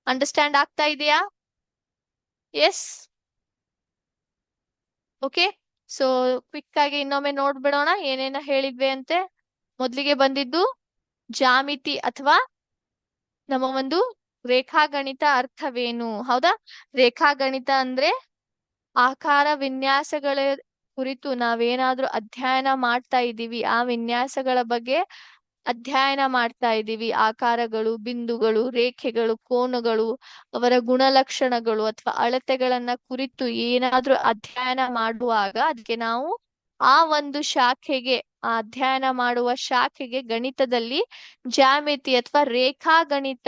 ಅಂಡರ್ಸ್ಟ್ಯಾಂಡ್ ಆಗ್ತಾ ಇದೆಯಾ? ಎಸ್. ಓಕೆ, ಸೊ ಕ್ವಿಕ್ ಆಗಿ ಇನ್ನೊಮ್ಮೆ ನೋಡ್ಬಿಡೋಣ ಏನೇನ ಹೇಳಿದ್ವಿ ಅಂತೆ. ಮೊದ್ಲಿಗೆ ಬಂದಿದ್ದು ಜಾಮಿತಿ ಅಥವಾ ನಮ್ಮ ಒಂದು ರೇಖಾಗಣಿತ ಅರ್ಥವೇನು? ಹೌದಾ? ರೇಖಾಗಣಿತ ಅಂದ್ರೆ ಆಕಾರ ವಿನ್ಯಾಸಗಳ ಕುರಿತು ನಾವೇನಾದ್ರೂ ಅಧ್ಯಯನ ಮಾಡ್ತಾ ಇದ್ದೀವಿ, ಆ ವಿನ್ಯಾಸಗಳ ಬಗ್ಗೆ ಅಧ್ಯಯನ ಮಾಡ್ತಾ ಇದ್ದೀವಿ. ಆಕಾರಗಳು, ಬಿಂದುಗಳು, ರೇಖೆಗಳು, ಕೋನಗಳು, ಅವರ ಗುಣಲಕ್ಷಣಗಳು ಅಥವಾ ಅಳತೆಗಳನ್ನ ಕುರಿತು ಏನಾದ್ರೂ ಅಧ್ಯಯನ ಮಾಡುವಾಗ ಅದಕ್ಕೆ ನಾವು ಆ ಒಂದು ಶಾಖೆಗೆ, ಆ ಅಧ್ಯಯನ ಮಾಡುವ ಶಾಖೆಗೆ ಗಣಿತದಲ್ಲಿ ಜ್ಯಾಮಿತಿ ಅಥವಾ ರೇಖಾಗಣಿತ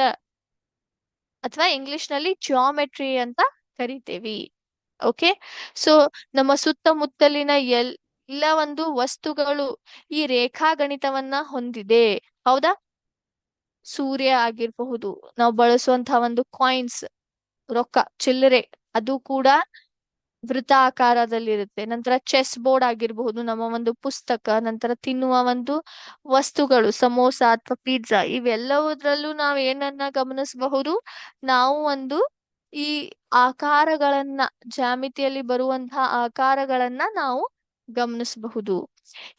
ಅಥವಾ ಇಂಗ್ಲಿಷ್ ನಲ್ಲಿ ಜಿಯೋಮೆಟ್ರಿ ಅಂತ ಕರಿತೇವಿ. ಓಕೆ, ಸೊ ನಮ್ಮ ಸುತ್ತಮುತ್ತಲಿನ ಎಲ್ಲ ಒಂದು ವಸ್ತುಗಳು ಈ ರೇಖಾಗಣಿತವನ್ನ ಹೊಂದಿದೆ. ಹೌದಾ? ಸೂರ್ಯ ಆಗಿರಬಹುದು, ನಾವು ಬಳಸುವಂತಹ ಒಂದು ಕಾಯಿನ್ಸ್, ರೊಕ್ಕ, ಚಿಲ್ಲರೆ, ಅದು ಕೂಡ ವೃತ್ತಾಕಾರದಲ್ಲಿರುತ್ತೆ. ನಂತರ ಚೆಸ್ ಬೋರ್ಡ್ ಆಗಿರಬಹುದು, ನಮ್ಮ ಒಂದು ಪುಸ್ತಕ, ನಂತರ ತಿನ್ನುವ ಒಂದು ವಸ್ತುಗಳು, ಸಮೋಸ ಅಥವಾ ಪಿಜ್ಜಾ, ಇವೆಲ್ಲವುದ್ರಲ್ಲೂ ನಾವು ಏನನ್ನ ಗಮನಿಸಬಹುದು? ನಾವು ಒಂದು ಈ ಆಕಾರಗಳನ್ನ, ಜ್ಯಾಮಿತಿಯಲ್ಲಿ ಬರುವಂತಹ ಆಕಾರಗಳನ್ನ ನಾವು ಗಮನಿಸಬಹುದು.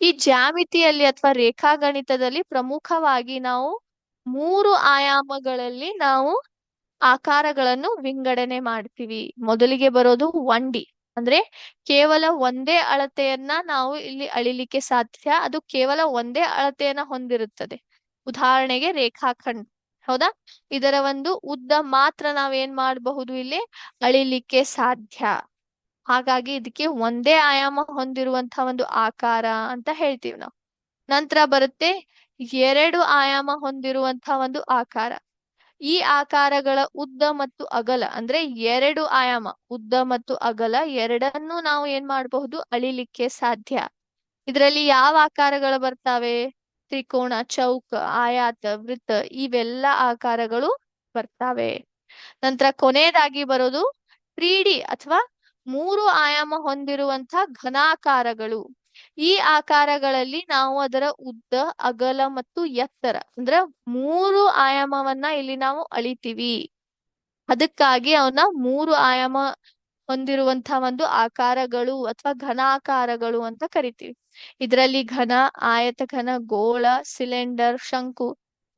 ಈ ಜ್ಯಾಮಿತಿಯಲ್ಲಿ ಅಥವಾ ರೇಖಾಗಣಿತದಲ್ಲಿ ಪ್ರಮುಖವಾಗಿ ನಾವು 3 ಆಯಾಮಗಳಲ್ಲಿ ನಾವು ಆಕಾರಗಳನ್ನು ವಿಂಗಡಣೆ ಮಾಡ್ತೀವಿ. ಮೊದಲಿಗೆ ಬರೋದು 1D, ಅಂದ್ರೆ ಕೇವಲ ಒಂದೇ ಅಳತೆಯನ್ನ ನಾವು ಇಲ್ಲಿ ಅಳಿಲಿಕ್ಕೆ ಸಾಧ್ಯ. ಅದು ಕೇವಲ ಒಂದೇ ಅಳತೆಯನ್ನ ಹೊಂದಿರುತ್ತದೆ. ಉದಾಹರಣೆಗೆ ರೇಖಾಖಂಡ. ಹೌದಾ? ಇದರ ಒಂದು ಉದ್ದ ಮಾತ್ರ ನಾವೇನ್ ಮಾಡಬಹುದು? ಇಲ್ಲಿ ಅಳಿಲಿಕ್ಕೆ ಸಾಧ್ಯ. ಹಾಗಾಗಿ ಇದಕ್ಕೆ ಒಂದೇ ಆಯಾಮ ಹೊಂದಿರುವಂತಹ ಒಂದು ಆಕಾರ ಅಂತ ಹೇಳ್ತೀವಿ ನಾವು. ನಂತರ ಬರುತ್ತೆ 2 ಆಯಾಮ ಹೊಂದಿರುವಂತಹ ಒಂದು ಆಕಾರ. ಈ ಆಕಾರಗಳ ಉದ್ದ ಮತ್ತು ಅಗಲ, ಅಂದ್ರೆ 2 ಆಯಾಮ, ಉದ್ದ ಮತ್ತು ಅಗಲ ಎರಡನ್ನೂ ನಾವು ಏನ್ ಮಾಡಬಹುದು? ಅಳಿಲಿಕ್ಕೆ ಸಾಧ್ಯ. ಇದರಲ್ಲಿ ಯಾವ ಆಕಾರಗಳು ಬರ್ತಾವೆ? ತ್ರಿಕೋಣ, ಚೌಕ, ಆಯಾತ, ವೃತ್ತ, ಇವೆಲ್ಲ ಆಕಾರಗಳು ಬರ್ತಾವೆ. ನಂತರ ಕೊನೆಯದಾಗಿ ಬರೋದು 3D ಅಥವಾ 3 ಆಯಾಮ ಹೊಂದಿರುವಂತಹ ಘನಾಕಾರಗಳು. ಈ ಆಕಾರಗಳಲ್ಲಿ ನಾವು ಅದರ ಉದ್ದ, ಅಗಲ ಮತ್ತು ಎತ್ತರ, ಅಂದ್ರೆ 3 ಆಯಾಮವನ್ನ ಇಲ್ಲಿ ನಾವು ಅಳಿತೀವಿ. ಅದಕ್ಕಾಗಿ ಅವನ್ನ 3 ಆಯಾಮ ಹೊಂದಿರುವಂತಹ ಒಂದು ಆಕಾರಗಳು ಅಥವಾ ಘನಾಕಾರಗಳು ಅಂತ ಕರಿತೀವಿ. ಇದರಲ್ಲಿ ಘನ, ಆಯತ ಘನ, ಗೋಳ, ಸಿಲಿಂಡರ್, ಶಂಕು,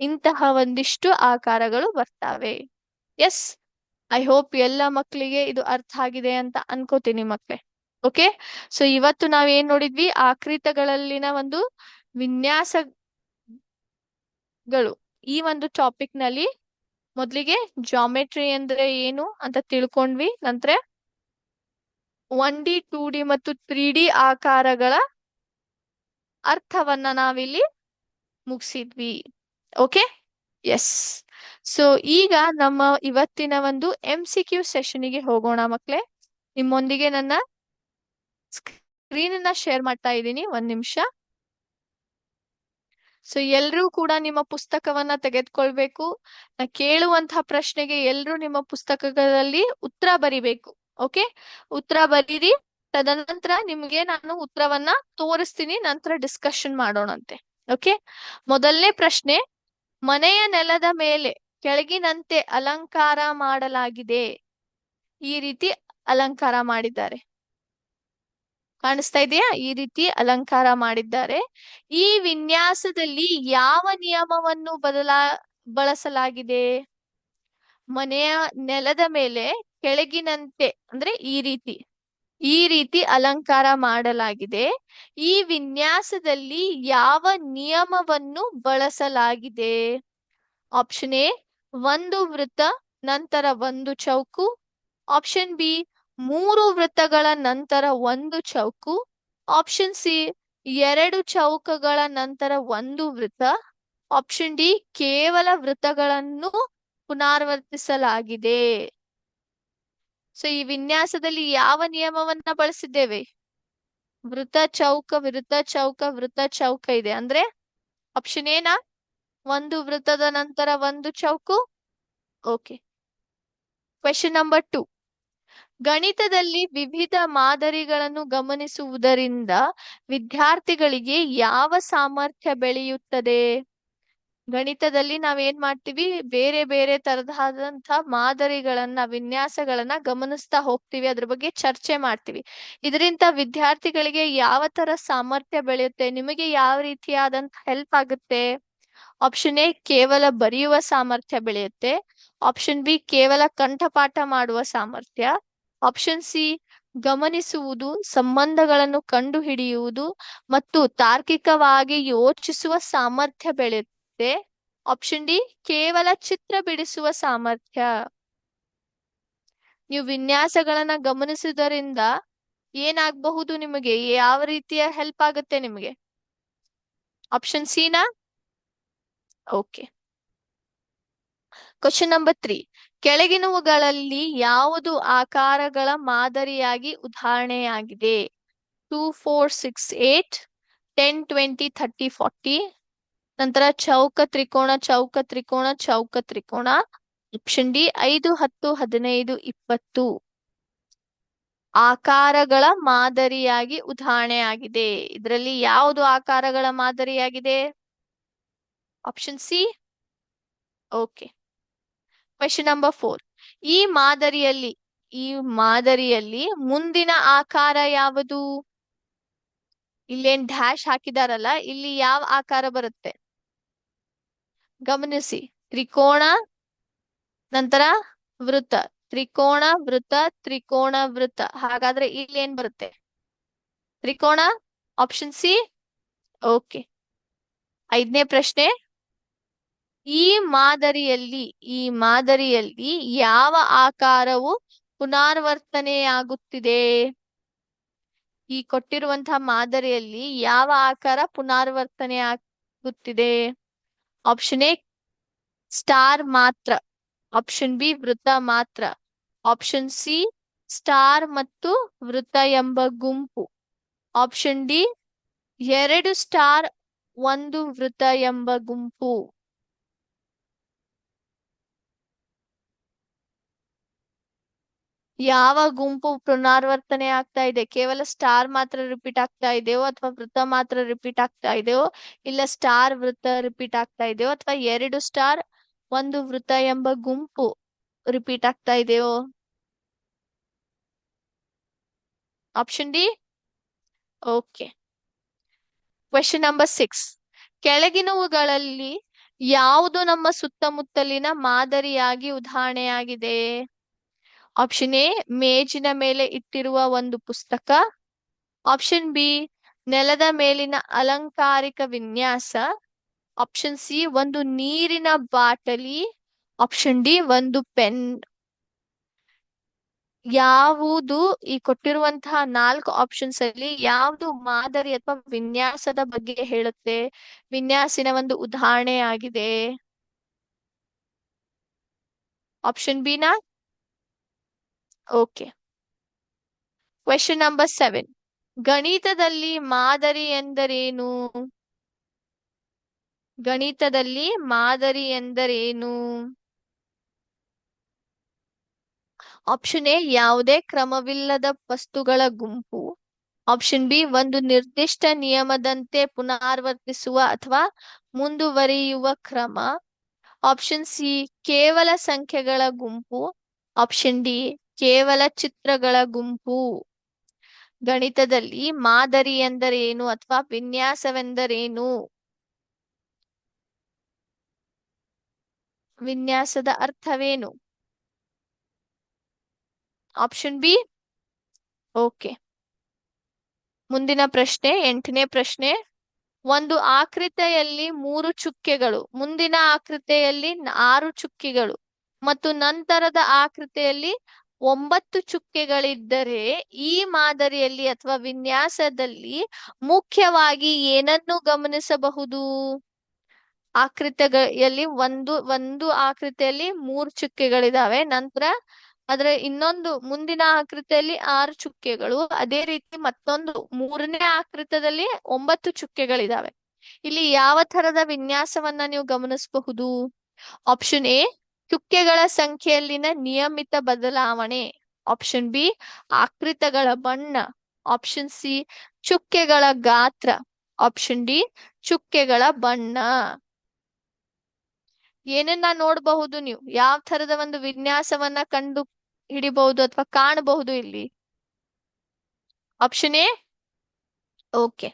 ಇಂತಹ ಒಂದಿಷ್ಟು ಆಕಾರಗಳು ಬರ್ತಾವೆ. ಎಸ್, ಐ ಹೋಪ್ ಎಲ್ಲ ಮಕ್ಕಳಿಗೆ ಇದು ಅರ್ಥ ಆಗಿದೆ ಅಂತ ಅನ್ಕೋತೀನಿ ಮಕ್ಕಳೇ. ಓಕೆ, ಸೊ ಇವತ್ತು ನಾವೇನ್ ನೋಡಿದ್ವಿ? ಆಕೃತಿಗಳಲ್ಲಿನ ಒಂದು ವಿನ್ಯಾಸಗಳು. ಈ ಒಂದು ಟಾಪಿಕ್ ನಲ್ಲಿ ಮೊದ್ಲಿಗೆ ಜಾಮೆಟ್ರಿ ಅಂದ್ರೆ ಏನು ಅಂತ ತಿಳ್ಕೊಂಡ್ವಿ. ನಂತರ 1D, 2D ಮತ್ತು 3D ಆಕಾರಗಳ ಅರ್ಥವನ್ನ ನಾವಿಲ್ಲಿ ಮುಗಿಸಿದ್ವಿ. Okay, S. ಸೊ ಈಗ ನಮ್ಮ ಇವತ್ತಿನ ಒಂದು MCQ ಸೆಷನ್ಗೆ ಹೋಗೋಣ ಮಕ್ಕಳೇ. ನಿಮ್ಮೊಂದಿಗೆ ನನ್ನ ಸ್ಕ್ರೀನ್ ಶೇರ್ ಮಾಡ್ತಾ ಇದ್ದೀನಿ, 1 ನಿಮಿಷ. ಸೊ ಎಲ್ರೂ ಕೂಡ ನಿಮ್ಮ ಪುಸ್ತಕವನ್ನ ತೆಗೆದುಕೊಳ್ಬೇಕು. ನಾ ಕೇಳುವಂತಹ ಪ್ರಶ್ನೆಗೆ ಎಲ್ರೂ ನಿಮ್ಮ ಪುಸ್ತಕಗಳಲ್ಲಿ ಉತ್ತರ ಬರಿಬೇಕು. ಓಕೆ, ಉತ್ತರ ಬರೀರಿ. ತದನಂತರ ನಿಮ್ಗೆ ನಾನು ಉತ್ತರವನ್ನ ತೋರಿಸ್ತೀನಿ, ನಂತರ ಡಿಸ್ಕಷನ್ ಮಾಡೋಣಂತೆ. ಓಕೆ, ಮೊದಲನೇ ಪ್ರಶ್ನೆ: ಮನೆಯ ನೆಲದ ಮೇಲೆ ಕೆಳಗಿನಂತೆ ಅಲಂಕಾರ ಮಾಡಲಾಗಿದೆ. ಈ ರೀತಿ ಅಲಂಕಾರ ಮಾಡಿದ್ದಾರೆ. ಕಾಣಿಸ್ತಾ ಇದೆಯಾ? ಈ ರೀತಿ ಅಲಂಕಾರ ಮಾಡಿದ್ದಾರೆ. ಈ ವಿನ್ಯಾಸದಲ್ಲಿ ಯಾವ ನಿಯಮವನ್ನು ಬಳಸಲಾಗಿದೆ? ಮನೆಯ ನೆಲದ ಮೇಲೆ ಕೆಳಗಿನಂತೆ ಅಂದ್ರೆ ಈ ರೀತಿ ಈ ರೀತಿ ಅಲಂಕಾರ ಮಾಡಲಾಗಿದೆ. ಈ ವಿನ್ಯಾಸದಲ್ಲಿ ಯಾವ ನಿಯಮವನ್ನು ಬಳಸಲಾಗಿದೆ? ಆಪ್ಷನ್ ಎ, ಒಂದು ವೃತ್ತ ನಂತರ ಒಂದು ಚೌಕು. ಆಪ್ಷನ್ ಬಿ, ಮೂರು ವೃತ್ತಗಳ ನಂತರ ಒಂದು ಚೌಕು. ಆಪ್ಷನ್ ಸಿ, ಎರಡು ಚೌಕಗಳ ನಂತರ ಒಂದು ವೃತ್ತ. ಆಪ್ಷನ್ ಡಿ, ಕೇವಲ ವೃತ್ತಗಳನ್ನು ಪುನರಾವರ್ತಿಸಲಾಗಿದೆ. ಸೊ ಈ ವಿನ್ಯಾಸದಲ್ಲಿ ಯಾವ ನಿಯಮವನ್ನ ಬಳಸಿದ್ದೇವೆ? ವೃತ್ತ ಚೌಕ ವೃತ್ತ ಚೌಕ ವೃತ್ತ ಚೌಕ ಇದೆ ಅಂದ್ರೆ ಆಪ್ಷನ್ ಏನಾ? ಒಂದು ವೃತ್ತದ ನಂತರ ಒಂದು ಚೌಕು. ಓಕೆ. Question number 2. ಗಣಿತದಲ್ಲಿ ವಿವಿಧ ಮಾದರಿಗಳನ್ನು ಗಮನಿಸುವುದರಿಂದ ವಿದ್ಯಾರ್ಥಿಗಳಿಗೆ ಯಾವ ಸಾಮರ್ಥ್ಯ ಬೆಳೆಯುತ್ತದೆ? ಗಣಿತದಲ್ಲಿ ನಾವೇನ್ ಮಾಡ್ತೀವಿ, ಬೇರೆ ಬೇರೆ ತರಹದಂತಹ ಮಾದರಿಗಳನ್ನ ವಿನ್ಯಾಸಗಳನ್ನ ಗಮನಿಸ್ತಾ ಹೋಗ್ತೀವಿ, ಅದ್ರ ಬಗ್ಗೆ ಚರ್ಚೆ ಮಾಡ್ತೀವಿ. ಇದರಿಂದ ವಿದ್ಯಾರ್ಥಿಗಳಿಗೆ ಯಾವ ತರ ಸಾಮರ್ಥ್ಯ ಬೆಳೆಯುತ್ತೆ, ನಿಮಗೆ ಯಾವ ರೀತಿಯಾದಂತ ಹೆಲ್ಪ್ ಆಗುತ್ತೆ? ಆಪ್ಷನ್ ಎ, ಕೇವಲ ಬರೆಯುವ ಸಾಮರ್ಥ್ಯ ಬೆಳೆಯುತ್ತೆ. ಆಪ್ಷನ್ ಬಿ, ಕೇವಲ ಕಂಠಪಾಠ ಮಾಡುವ ಸಾಮರ್ಥ್ಯ. ಆಪ್ಷನ್ ಸಿ, ಗಮನಿಸುವುದು, ಸಂಬಂಧಗಳನ್ನು ಕಂಡುಹಿಡಿಯುವುದು ಮತ್ತು ತಾರ್ಕಿಕವಾಗಿ ಯೋಚಿಸುವ ಸಾಮರ್ಥ್ಯ ಬೆಳೆಯುತ್ತೆ. ಆಪ್ಷನ್ ಡಿ, ಕೇವಲ ಚಿತ್ರ ಬಿಡಿಸುವ ಸಾಮರ್ಥ್ಯ. ನೀವು ವಿನ್ಯಾಸಗಳನ್ನ ಗಮನಿಸುವುದರಿಂದ ಏನಾಗಬಹುದು? ನಿಮಗೆ ಯಾವ ರೀತಿಯ ಹೆಲ್ಪ್ ಆಗುತ್ತೆ ನಿಮಗೆ? ಆಪ್ಷನ್ ಸಿ ನಾ? ಓಕೆ. Question number 3. ಕೆಳಗಿನವುಗಳಲ್ಲಿ ಯಾವುದು ಆಕಾರಗಳ ಮಾದರಿಯಾಗಿ ಉದಾಹರಣೆಯಾಗಿದೆ? 2, 4, 6, 8, 10, 20, 30, 40. ನಂತರ ಚೌಕ ತ್ರಿಕೋಣ ಚೌಕ ತ್ರಿಕೋಣ ಚೌಕ ತ್ರಿಕೋಣ. ಆಪ್ಷನ್ ಡಿ, 5, 10, 15, 20 ಆಕಾರಗಳ ಮಾದರಿಯಾಗಿ ಉದಾಹರಣೆಯಾಗಿದೆ. ಇದರಲ್ಲಿ ಯಾವುದು ಆಕಾರಗಳ ಮಾದರಿಯಾಗಿದೆ? Option C. Okay. Question number 4. ಈ ಮಾದರಿಯಲ್ಲಿ ಮುಂದಿನ ಆಕಾರ ಯಾವುದು? ಇಲ್ಲೇನ್ ಡ್ಯಾಶ್ ಹಾಕಿದಾರಲ್ಲ, ಇಲ್ಲಿ ಯಾವ ಆಕಾರ ಬರುತ್ತೆ ಗಮನಿಸಿ. ತ್ರಿಕೋಣ ನಂತರ ವೃತ್ತ, ತ್ರಿಕೋಣ ವೃತ್ತ ತ್ರಿಕೋಣ ವೃತ್ತ. ಹಾಗಾದ್ರೆ ಇಲ್ಲಿ ಏನ್ ಬರುತ್ತೆ? ತ್ರಿಕೋಣ. Option C. ಓಕೆ. 5ನೇ ಪ್ರಶ್ನೆ. ಈ ಮಾದರಿಯಲ್ಲಿ ಯಾವ ಆಕಾರವು ಪುನರಾವರ್ತನೆಯಾಗುತ್ತಿದೆ? ಈ ಕೊಟ್ಟಿರುವಂತಹ ಮಾದರಿಯಲ್ಲಿ ಯಾವ ಆಕಾರ ಪುನರಾವರ್ತನೆ ಆಗುತ್ತಿದೆ? ಆಪ್ಷನ್ ಎ, ಸ್ಟಾರ್ ಮಾತ್ರ. ಆಪ್ಷನ್ ಬಿ, ವೃತ್ತ ಮಾತ್ರ. ಆಪ್ಷನ್ ಸಿ, ಸ್ಟಾರ್ ಮತ್ತು ವೃತ್ತ ಎಂಬ ಗುಂಪು. ಆಪ್ಷನ್ ಡಿ, ಎರಡು ಸ್ಟಾರ್ ಒಂದು ವೃತ್ತ ಎಂಬ ಗುಂಪು. ಯಾವ ಗುಂಪು ಪುನರಾವರ್ತನೆ ಆಗ್ತಾ ಇದೆ? ಕೇವಲ ಸ್ಟಾರ್ ಮಾತ್ರ ರಿಪೀಟ್ ಆಗ್ತಾ ಇದೆಯೋ ಅಥವಾ ವೃತ್ತ ಮಾತ್ರ ರಿಪೀಟ್ ಆಗ್ತಾ ಇದೆಯೋ, ಇಲ್ಲ ಸ್ಟಾರ್ ವೃತ್ತ ರಿಪೀಟ್ ಆಗ್ತಾ ಇದೆಯೋ, ಅಥವಾ ಎರಡು ಸ್ಟಾರ್ ಒಂದು ವೃತ್ತ ಎಂಬ ಗುಂಪು ರಿಪೀಟ್ ಆಗ್ತಾ ಇದೆಯೋ? Option D. Okay. Question number 6. ಕೆಳಗಿನವುಗಳಲ್ಲಿ ಯಾವುದು ನಮ್ಮ ಸುತ್ತಮುತ್ತಲಿನ ಮಾದರಿಯಾಗಿ ಉದಾಹರಣೆಯಾಗಿದೆ? ಆಪ್ಷನ್ ಎ, ಮೇಜಿನ ಮೇಲೆ ಇಟ್ಟಿರುವ ಒಂದು ಪುಸ್ತಕ. ಆಪ್ಷನ್ ಬಿ, ನೆಲದ ಮೇಲಿನ ಅಲಂಕಾರಿಕ ವಿನ್ಯಾಸ. ಆಪ್ಷನ್ ಸಿ, ಒಂದು ನೀರಿನ ಬಾಟಲಿ. ಆಪ್ಷನ್ ಡಿ, ಒಂದು ಪೆನ್. ಯಾವುದು ಈ ಕೊಟ್ಟಿರುವಂತಹ 4 ಆಪ್ಷನ್ಸ್ ಅಲ್ಲಿ ಯಾವುದು ಮಾದರಿ ಅಥವಾ ವಿನ್ಯಾಸದ ಬಗ್ಗೆ ಹೇಳುತ್ತೆ, ವಿನ್ಯಾಸಿನ ಒಂದು ಉದಾಹರಣೆ ಆಗಿದೆ? ಆಪ್ಷನ್ ಬಿ ನಾ? ಓಕೆ. Question number 7. ಗಣಿತದಲ್ಲಿ ಮಾದರಿ ಎಂದರೇನು? ಗಣಿತದಲ್ಲಿ ಮಾದರಿ ಎಂದರೇನು? ಆಪ್ಷನ್ ಎ, ಯಾವುದೇ ಕ್ರಮವಿಲ್ಲದ ವಸ್ತುಗಳ ಗುಂಪು. ಆಪ್ಷನ್ ಬಿ, ಒಂದು ನಿರ್ದಿಷ್ಟ ನಿಯಮದಂತೆ ಪುನರಾವರ್ತಿಸುವ ಅಥವಾ ಮುಂದುವರಿಯುವ ಕ್ರಮ. ಆಪ್ಷನ್ ಸಿ, ಕೇವಲ ಸಂಖ್ಯೆಗಳ ಗುಂಪು. ಆಪ್ಷನ್ ಡಿ, ಕೇವಲ ಚಿತ್ರಗಳ ಗುಂಪು. ಗಣಿತದಲ್ಲಿ ಮಾದರಿ ಎಂದರೇನು ಅಥವಾ ವಿನ್ಯಾಸವೆಂದರೇನು? ವಿನ್ಯಾಸದ ಅರ್ಥವೇನು? Option B. ಓಕೆ. ಮುಂದಿನ ಪ್ರಶ್ನೆ, 8ನೇ ಪ್ರಶ್ನೆ. ಒಂದು ಆಕೃತಿಯಲ್ಲಿ 3 ಚುಕ್ಕೆಗಳು, ಮುಂದಿನ ಆಕೃತಿಯಲ್ಲಿ 6 ಚುಕ್ಕೆಗಳು ಮತ್ತು ನಂತರದ ಆಕೃತಿಯಲ್ಲಿ 9 ಚುಕ್ಕೆಗಳಿದ್ದರೆ ಈ ಮಾದರಿಯಲ್ಲಿ ಅಥವಾ ವಿನ್ಯಾಸದಲ್ಲಿ ಮುಖ್ಯವಾಗಿ ಏನನ್ನು ಗಮನಿಸಬಹುದು? ಆಕೃತಿಯಲ್ಲಿ ಒಂದು ಆಕೃತಿಯಲ್ಲಿ 3 ಚುಕ್ಕೆಗಳಿದಾವೆ, ನಂತರ ಅದರ ಇನ್ನೊಂದು ಮುಂದಿನ ಆಕೃತಿಯಲ್ಲಿ 6 ಚುಕ್ಕೆಗಳು, ಅದೇ ರೀತಿ ಮತ್ತೊಂದು 3ನೇ ಆಕೃತದಲ್ಲಿ 9 ಚುಕ್ಕೆಗಳಿದಾವೆ. ಇಲ್ಲಿ ಯಾವ ತರದ ವಿನ್ಯಾಸವನ್ನ ನೀವು ಗಮನಿಸಬಹುದು? ಆಪ್ಷನ್ ಎ, ಚುಕ್ಕೆಗಳ ಸಂಖ್ಯೆಯಲ್ಲಿನ ನಿಯಮಿತ ಬದಲಾವಣೆ. ಆಪ್ಷನ್ ಬಿ, ಆಕೃತಿಗಳ ಬಣ್ಣ. ಆಪ್ಷನ್ ಸಿ, ಚುಕ್ಕೆಗಳ ಗಾತ್ರ. ಆಪ್ಷನ್ ಡಿ, ಚುಕ್ಕೆಗಳ ಬಣ್ಣ. ಏನನ್ನ ನೋಡಬಹುದು ನೀವು? ಯಾವ ತರದ ಒಂದು ವಿನ್ಯಾಸವನ್ನ ಕಂಡು ಹಿಡಿಬಹುದು ಅಥವಾ ಕಾಣಬಹುದು ಇಲ್ಲಿ? Option A. ಓಕೆ.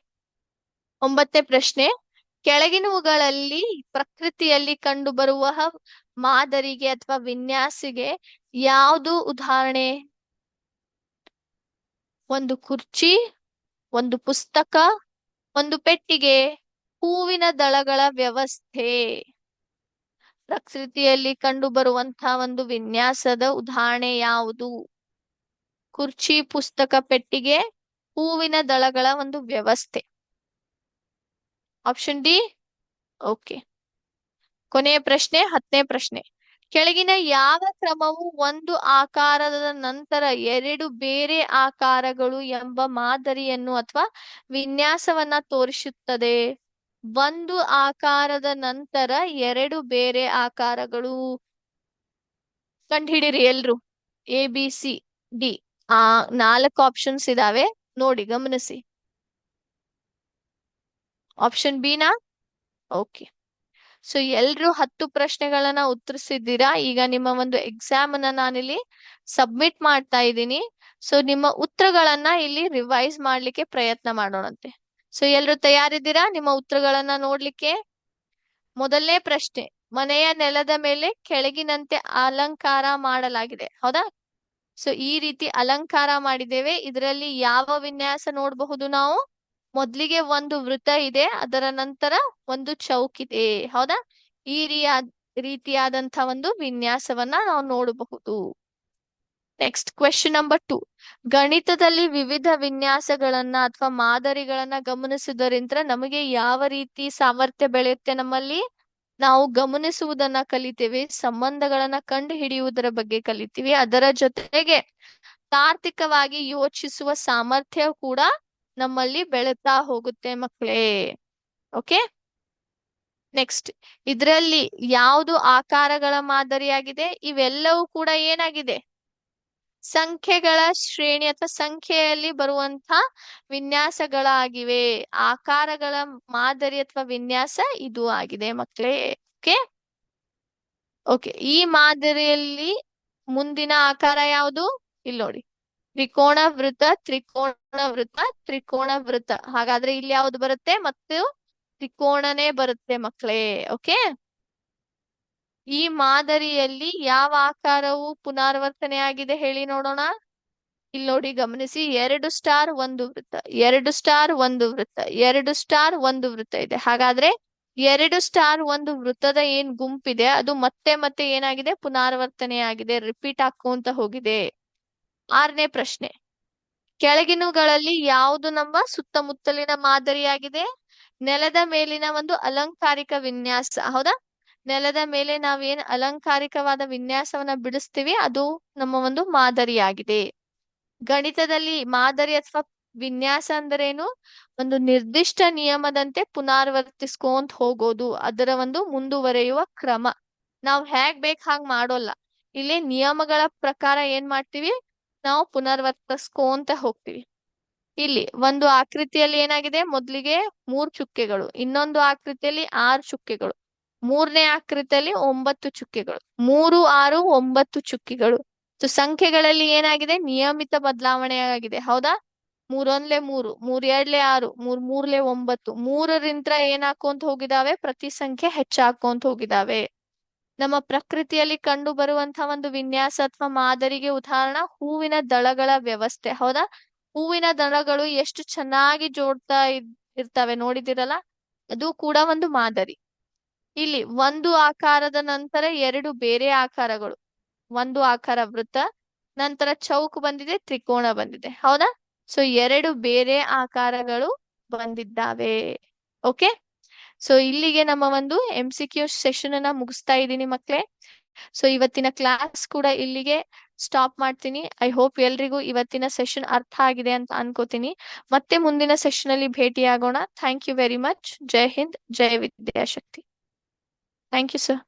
9ನೇ ಪ್ರಶ್ನೆ. ಕೆಳಗಿನವುಗಳಲ್ಲಿ ಪ್ರಕೃತಿಯಲ್ಲಿ ಕಂಡುಬರುವ ಮಾದರಿಗೆ ಅಥವಾ ವಿನ್ಯಾಸಿಗೆ ಯಾವುದು ಉದಾಹರಣೆ? ಒಂದು ಕುರ್ಚಿ, ಒಂದು ಪುಸ್ತಕ, ಒಂದು ಪೆಟ್ಟಿಗೆ, ಹೂವಿನ ದಳಗಳ ವ್ಯವಸ್ಥೆ. ಪ್ರಕೃತಿಯಲ್ಲಿ ಕಂಡುಬರುವಂತಹ ಒಂದು ವಿನ್ಯಾಸದ ಉದಾಹರಣೆ ಯಾವುದು? ಕುರ್ಚಿ, ಪುಸ್ತಕ, ಪೆಟ್ಟಿಗೆ, ಹೂವಿನ ದಳಗಳ ಒಂದು ವ್ಯವಸ್ಥೆ. Option D. ಓಕೆ. ಕೊನೆಯ ಪ್ರಶ್ನೆ, 10ನೇ ಪ್ರಶ್ನೆ. ಕೆಳಗಿನ ಯಾವ ಕ್ರಮವು ಒಂದು ಆಕಾರದ ನಂತರ 2 ಬೇರೆ ಆಕಾರಗಳು ಎಂಬ ಮಾದರಿಯನ್ನು ಅಥವಾ ವಿನ್ಯಾಸವನ್ನ ತೋರಿಸುತ್ತದೆ? ಒಂದು ಆಕಾರದ ನಂತರ 2 ಬೇರೆ ಆಕಾರಗಳು. ಕಂಡುಹಿಡಿರಿ ಎಲ್ರು. A, B, C, D. 4 options ಇದಾವೆ, ನೋಡಿ ಗಮನಿಸಿ. ಆಪ್ಷನ್ ಬಿ ನಾ? ಓಕೆ. ಸೊ ಎಲ್ರು 10 ಪ್ರಶ್ನೆಗಳನ್ನ ಉತ್ತರಿಸಿದ್ದೀರಾ. ಈಗ ನಿಮ್ಮ ಒಂದು ಎಕ್ಸಾಮ್ ಅನ್ನ ನಾನಿಲ್ಲಿ ಸಬ್ಮಿಟ್ ಮಾಡ್ತಾ ಇದ್ದೀನಿ. ಸೊ ನಿಮ್ಮ ಉತ್ತರಗಳನ್ನ ಇಲ್ಲಿ ರಿವೈಸ್ ಮಾಡ್ಲಿಕ್ಕೆ ಪ್ರಯತ್ನ ಮಾಡೋಣಂತೆ. ಸೊ ಎಲ್ರು ತಯಾರಿದ್ದೀರಾ ನಿಮ್ಮ ಉತ್ತರಗಳನ್ನ ನೋಡ್ಲಿಕ್ಕೆ? ಮೊದಲನೇ ಪ್ರಶ್ನೆ, ಮನೆಯ ನೆಲದ ಮೇಲೆ ಕೆಳಗಿನಂತೆ ಅಲಂಕಾರ ಮಾಡಲಾಗಿದೆ. ಹೌದಾ? ಸೊ ಈ ರೀತಿ ಅಲಂಕಾರ ಮಾಡಿದ್ದೇವೆ. ಇದರಲ್ಲಿ ಯಾವ ವಿನ್ಯಾಸ ನೋಡಬಹುದು ನಾವು? ಮೊದ್ಲಿಗೆ ಒಂದು ವೃತ್ತ ಇದೆ, ಅದರ ನಂತರ ಒಂದು ಚೌಕಿದೆ. ಹೌದಾ? ಈ ರೀತಿಯಾದಂತ ಒಂದು ವಿನ್ಯಾಸವನ್ನ ನಾವು ನೋಡಬಹುದು. Next question number 2. ಗಣಿತದಲ್ಲಿ ವಿವಿಧ ವಿನ್ಯಾಸಗಳನ್ನ ಅಥವಾ ಮಾದರಿಗಳನ್ನ ಗಮನಿಸುವುದರಿಂದ ನಮಗೆ ಯಾವ ರೀತಿ ಸಾಮರ್ಥ್ಯ ಬೆಳೆಯುತ್ತೆ? ನಮ್ಮಲ್ಲಿ ನಾವು ಗಮನಿಸುವುದನ್ನ ಕಲಿತೇವೆ, ಸಂಬಂಧಗಳನ್ನ ಕಂಡು ಹಿಡಿಯುವುದರ ಬಗ್ಗೆ ಕಲಿತೀವಿ, ಅದರ ಜೊತೆಗೆ ತಾರ್ಕಿಕವಾಗಿ ಯೋಚಿಸುವ ಸಾಮರ್ಥ್ಯ ಕೂಡ ನಮ್ಮಲ್ಲಿ ಬೆಳೀತಾ ಹೋಗುತ್ತೆ ಮಕ್ಕಳೇ. ಓಕೆ. ನೆಕ್ಸ್ಟ್, ಇದರಲ್ಲಿ ಯಾವುದು ಆಕಾರಗಳ ಮಾದರಿಯಾಗಿದೆ? ಇವೆಲ್ಲವೂ ಕೂಡ ಏನಾಗಿದೆ? ಸಂಖ್ಯೆಗಳ ಶ್ರೇಣಿ ಅಥವಾ ಸಂಖ್ಯೆಯಲ್ಲಿ ಬರುವಂತ ವಿನ್ಯಾಸಗಳಾಗಿವೆ. ಆಕಾರಗಳ ಮಾದರಿ ಅಥವಾ ವಿನ್ಯಾಸ ಇದು ಆಗಿದೆ ಮಕ್ಕಳೇ. ಓಕೆ. ಓಕೆ. ಈ ಮಾದರಿಯಲ್ಲಿ ಮುಂದಿನ ಆಕಾರ ಯಾವುದು? ಇಲ್ಲಿ ನೋಡಿ, ತ್ರಿಕೋಣ ವೃತ್ತ, ತ್ರಿಕೋಣ ವೃತ್ತ, ತ್ರಿಕೋಣ ವೃತ್ತ. ಹಾಗಾದ್ರೆ ಇಲ್ಲಿ ಯಾವ್ದು ಬರುತ್ತೆ? ಮತ್ತು ತ್ರಿಕೋಣನೇ ಬರುತ್ತೆ ಮಕ್ಕಳೇ. ಓಕೆ. ಈ ಮಾದರಿಯಲ್ಲಿ ಯಾವ ಆಕಾರವು ಪುನರಾವರ್ತನೆ ಆಗಿದೆ ಹೇಳಿ ನೋಡೋಣ. ಇಲ್ಲಿ ನೋಡಿ ಗಮನಿಸಿ, 2 ಸ್ಟಾರ್ 1 ವೃತ್ತ, 2 ಸ್ಟಾರ್ 1 ವೃತ್ತ, 2 ಸ್ಟಾರ್ 1 ವೃತ್ತ ಇದೆ. ಹಾಗಾದ್ರೆ 2 ಸ್ಟಾರ್ 1 ವೃತ್ತದ ಏನ್ ಗುಂಪಿದೆ ಅದು ಮತ್ತೆ ಮತ್ತೆ ಏನಾಗಿದೆ? ಪುನರಾವರ್ತನೆ ಆಗಿದೆ, ರಿಪೀಟ್ ಆಕ್ಕೊಂತ ಹೋಗಿದೆ. 6ನೇ ಪ್ರಶ್ನೆ, ಕೆಳಗಿನವುಗಳಲ್ಲಿ ಯಾವುದು ನಮ್ಮ ಸುತ್ತಮುತ್ತಲಿನ ಮಾದರಿಯಾಗಿದೆ? ನೆಲದ ಮೇಲಿನ ಒಂದು ಅಲಂಕಾರಿಕ ವಿನ್ಯಾಸ. ಹೌದಾ? ನೆಲದ ಮೇಲೆ ನಾವೇನ್ ಅಲಂಕಾರಿಕವಾದ ವಿನ್ಯಾಸವನ್ನ ಬಿಡಿಸ್ತೀವಿ, ಅದು ನಮ್ಮ ಒಂದು ಮಾದರಿಯಾಗಿದೆ. ಗಣಿತದಲ್ಲಿ ಮಾದರಿ ಅಥವಾ ವಿನ್ಯಾಸ ಅಂದರೇನು? ಒಂದು ನಿರ್ದಿಷ್ಟ ನಿಯಮದಂತೆ ಪುನರಾವರ್ತಿಸ್ಕೊಂತ ಹೋಗೋದು, ಅದರ ಒಂದು ಮುಂದುವರೆಯುವ ಕ್ರಮ. ನಾವು ಹೇಗ್ ಬೇಕ್ ಹಾಗ್ ಮಾಡೋಲ್ಲ. ಇಲ್ಲಿ ನಿಯಮಗಳ ಪ್ರಕಾರ ಏನ್ ಮಾಡ್ತೀವಿ? ನಾವು ಪುನರಾವರ್ತಿಸ್ಕೊಂತ ಹೋಗ್ತೀವಿ. ಇಲ್ಲಿ ಒಂದು ಆಕೃತಿಯಲ್ಲಿ ಏನಾಗಿದೆ? ಮೊದ್ಲಿಗೆ 3 ಚುಕ್ಕೆಗಳು, ಇನ್ನೊಂದು ಆಕೃತಿಯಲ್ಲಿ 6 ಚುಕ್ಕೆಗಳು, 3ನೇ ಆಕೃತಿಯಲ್ಲಿ 9 ಚುಕ್ಕೆಗಳು, 3, 6, 9 ಚುಕ್ಕೆಗಳು. ಸಂಖ್ಯೆಗಳಲ್ಲಿ ಏನಾಗಿದೆ? ನಿಯಮಿತ ಬದಲಾವಣೆ ಆಗಿದೆ. ಹೌದಾ? 3 1 3, 3 2 6, 3 3 9. 3ರಿಂದ ಏನಾಕೊಂತ ಹೋಗಿದಾವೆ? ಪ್ರತಿ ಸಂಖ್ಯೆ ಹೆಚ್ಚಾಕೊಂತ ಹೋಗಿದಾವೆ. ನಮ್ಮ ಪ್ರಕೃತಿಯಲ್ಲಿ ಕಂಡು ಬರುವಂತಹ ಒಂದು ವಿನ್ಯಾಸ ಅಥವಾ ಮಾದರಿಗೆ ಉದಾಹರಣ ಹೂವಿನ ದಳಗಳ ವ್ಯವಸ್ಥೆ. ಹೌದಾ? ಹೂವಿನ ದಳಗಳು ಎಷ್ಟು ಚೆನ್ನಾಗಿ ಇರ್ತವೆ ನೋಡಿದಿರಲ್ಲ. ಅದು ಕೂಡ ಒಂದು ಮಾದರಿ. ಇಲ್ಲಿ ಒಂದು ಆಕಾರದ ನಂತರ ಎರಡು ಬೇರೆ ಆಕಾರಗಳು. ಒಂದು ಆಕಾರ ವೃತ್ತ, ನಂತರ ಚೌಕ್ ಬಂದಿದೆ, ತ್ರಿಕೋನ ಬಂದಿದೆ, ಹೌದಾ? ಸೊ ಎರಡು ಬೇರೆ ಆಕಾರಗಳು ಬಂದಿದ್ದಾವೆ. ಓಕೆ. ಸೊ ಇಲ್ಲಿಗೆ ನಮ್ಮ ಒಂದು MCQ ಸೆಷನ್ ಅನ್ನ ಮುಗಿಸ್ತಾ ಇದ್ದೀನಿ ಮಕ್ಳೇ. ಸೊ ಇವತ್ತಿನ ಕ್ಲಾಸ್ ಕೂಡ ಇಲ್ಲಿಗೆ ಸ್ಟಾಪ್ ಮಾಡ್ತೀನಿ. ಐ ಹೋಪ್ ಎಲ್ರಿಗೂ ಇವತ್ತಿನ ಸೆಷನ್ ಅರ್ಥ ಆಗಿದೆ ಅಂತ ಅನ್ಕೋತೀನಿ. ಮತ್ತೆ ಮುಂದಿನ ಸೆಷನ್ ಅಲ್ಲಿ ಭೇಟಿಯಾಗೋಣ. Thank you very much. ಜೈ ಹಿಂದ್, ಜೈ ವಿದ್ಯಾಶಕ್ತಿ. Thank you sir.